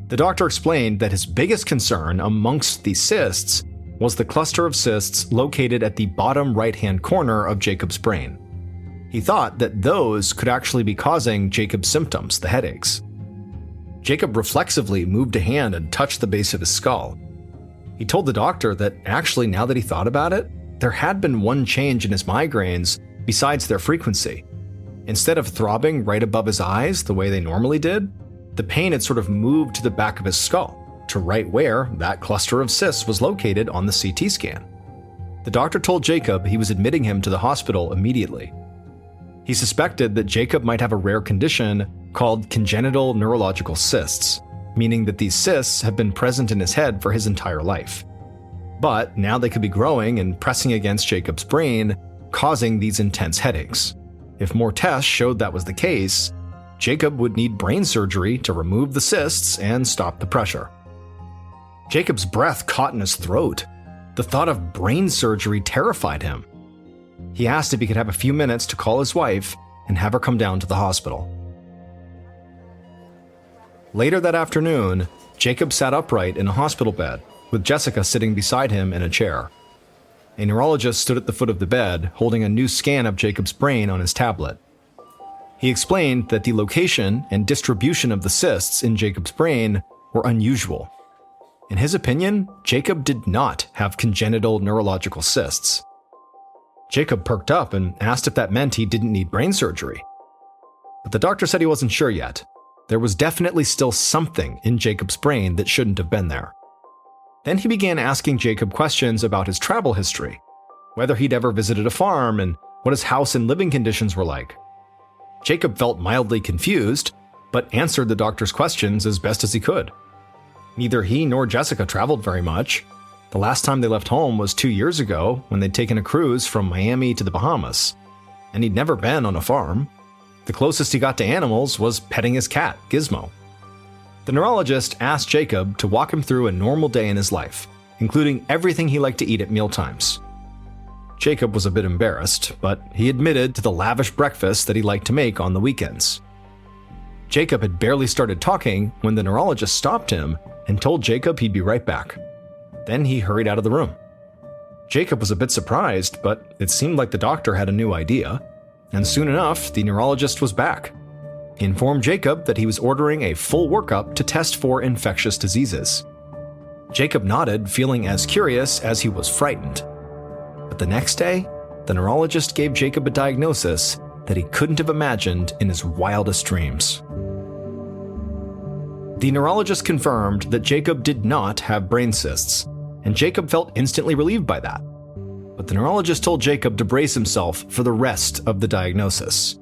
The doctor explained that his biggest concern amongst these cysts was the cluster of cysts located at the bottom right-hand corner of Jacob's brain. He thought that those could actually be causing Jacob's symptoms, the headaches. Jacob reflexively moved a hand and touched the base of his skull. He told the doctor that actually, now that he thought about it, there had been one change in his migraines besides their frequency. Instead of throbbing right above his eyes the way they normally did, the pain had sort of moved to the back of his skull, to right where that cluster of cysts was located on the CT scan. The doctor told Jacob he was admitting him to the hospital immediately. He suspected that Jacob might have a rare condition called congenital neurological cysts, meaning that these cysts have been present in his head for his entire life. But now they could be growing and pressing against Jacob's brain, causing these intense headaches. If more tests showed that was the case, Jacob would need brain surgery to remove the cysts and stop the pressure. Jacob's breath caught in his throat. The thought of brain surgery terrified him. He asked if he could have a few minutes to call his wife and have her come down to the hospital. Later that afternoon, Jacob sat upright in a hospital bed, with Jessica sitting beside him in a chair. A neurologist stood at the foot of the bed, holding a new scan of Jacob's brain on his tablet. He explained that the location and distribution of the cysts in Jacob's brain were unusual. In his opinion, Jacob did not have congenital neurological cysts. Jacob perked up and asked if that meant he didn't need brain surgery. But the doctor said he wasn't sure yet. There was definitely still something in Jacob's brain that shouldn't have been there. Then he began asking Jacob questions about his travel history, whether he'd ever visited a farm and what his house and living conditions were like. Jacob felt mildly confused, but answered the doctor's questions as best as he could. Neither he nor Jessica traveled very much. The last time they left home was 2 years ago when they'd taken a cruise from Miami to the Bahamas, and he'd never been on a farm. The closest he got to animals was petting his cat, Gizmo. The neurologist asked Jacob to walk him through a normal day in his life, including everything he liked to eat at mealtimes. Jacob was a bit embarrassed, but he admitted to the lavish breakfast that he liked to make on the weekends. Jacob had barely started talking when the neurologist stopped him and told Jacob he'd be right back. Then he hurried out of the room. Jacob was a bit surprised, but it seemed like the doctor had a new idea, and soon enough, the neurologist was back. He informed Jacob that he was ordering a full workup to test for infectious diseases. Jacob nodded, feeling as curious as he was frightened. But the next day, the neurologist gave Jacob a diagnosis that he couldn't have imagined in his wildest dreams. The neurologist confirmed that Jacob did not have brain cysts, and Jacob felt instantly relieved by that. But the neurologist told Jacob to brace himself for the rest of the diagnosis.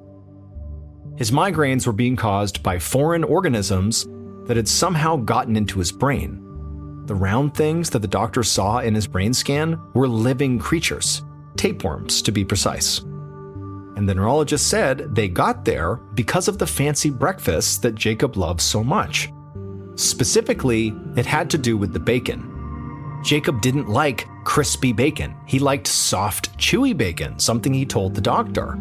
His migraines were being caused by foreign organisms that had somehow gotten into his brain. The round things that the doctor saw in his brain scan were living creatures, tapeworms to be precise. And the neurologist said they got there because of the fancy breakfasts that Jacob loved so much. Specifically, it had to do with the bacon. Jacob didn't like crispy bacon. He liked soft, chewy bacon, something he told the doctor.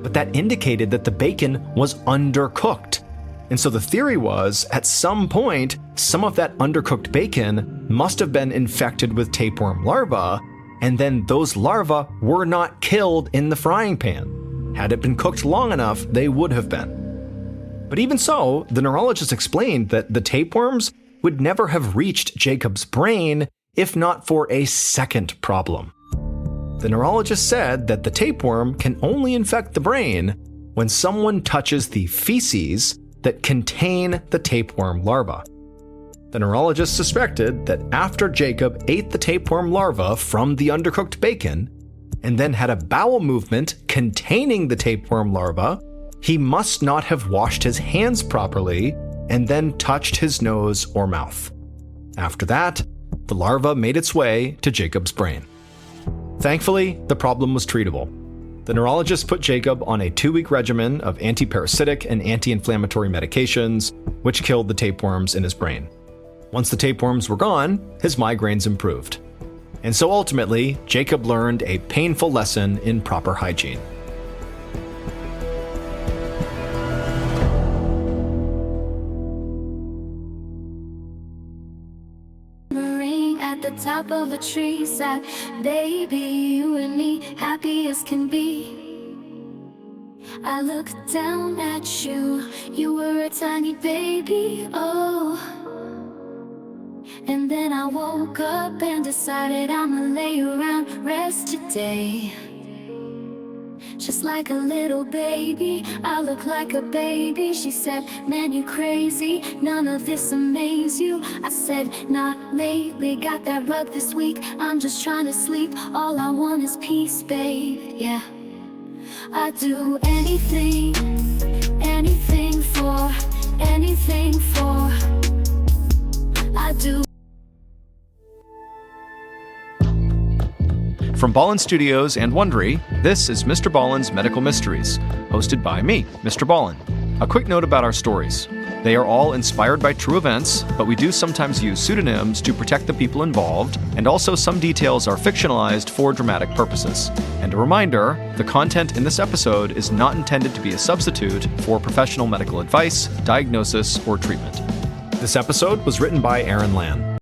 But that indicated that the bacon was undercooked. And so the theory was, at some point, some of that undercooked bacon must have been infected with tapeworm larvae, and then those larvae were not killed in the frying pan. Had it been cooked long enough, they would have been. But even so, the neurologist explained that the tapeworms would never have reached Jacob's brain if not for a second problem. The neurologist said that the tapeworm can only infect the brain when someone touches the feces that contain the tapeworm larva. The neurologist suspected that after Jacob ate the tapeworm larva from the undercooked bacon and then had a bowel movement containing the tapeworm larva, he must not have washed his hands properly and then touched his nose or mouth. After that, the larva made its way to Jacob's brain. Thankfully, the problem was treatable. The neurologist put Jacob on a 2-week regimen of antiparasitic and anti-inflammatory medications, which killed the tapeworms in his brain. Once the tapeworms were gone, his migraines improved. And so ultimately, Jacob learned a painful lesson in proper hygiene. At the top of a tree sat, baby, you and me, happy as can be. I looked down at you, you were a tiny baby, oh. And then I woke up and decided I'ma lay around, rest today. Just like a little baby, I look like a baby. She said, man, you crazy, none of this amaze you. I said, not lately, got that rug this week. I'm just trying to sleep, all I want is peace, babe, yeah. I'd do anything, anything for, anything for. I do. From Ballin Studios and Wondery, this is MrBallen's Medical Mysteries, hosted by me, Mr. Ballin. A quick note about our stories. They are all inspired by true events, but we do sometimes use pseudonyms to protect the people involved, and also some details are fictionalized for dramatic purposes. And a reminder, the content in this episode is not intended to be a substitute for professional medical advice, diagnosis, or treatment. This episode was written by Aaron Lan.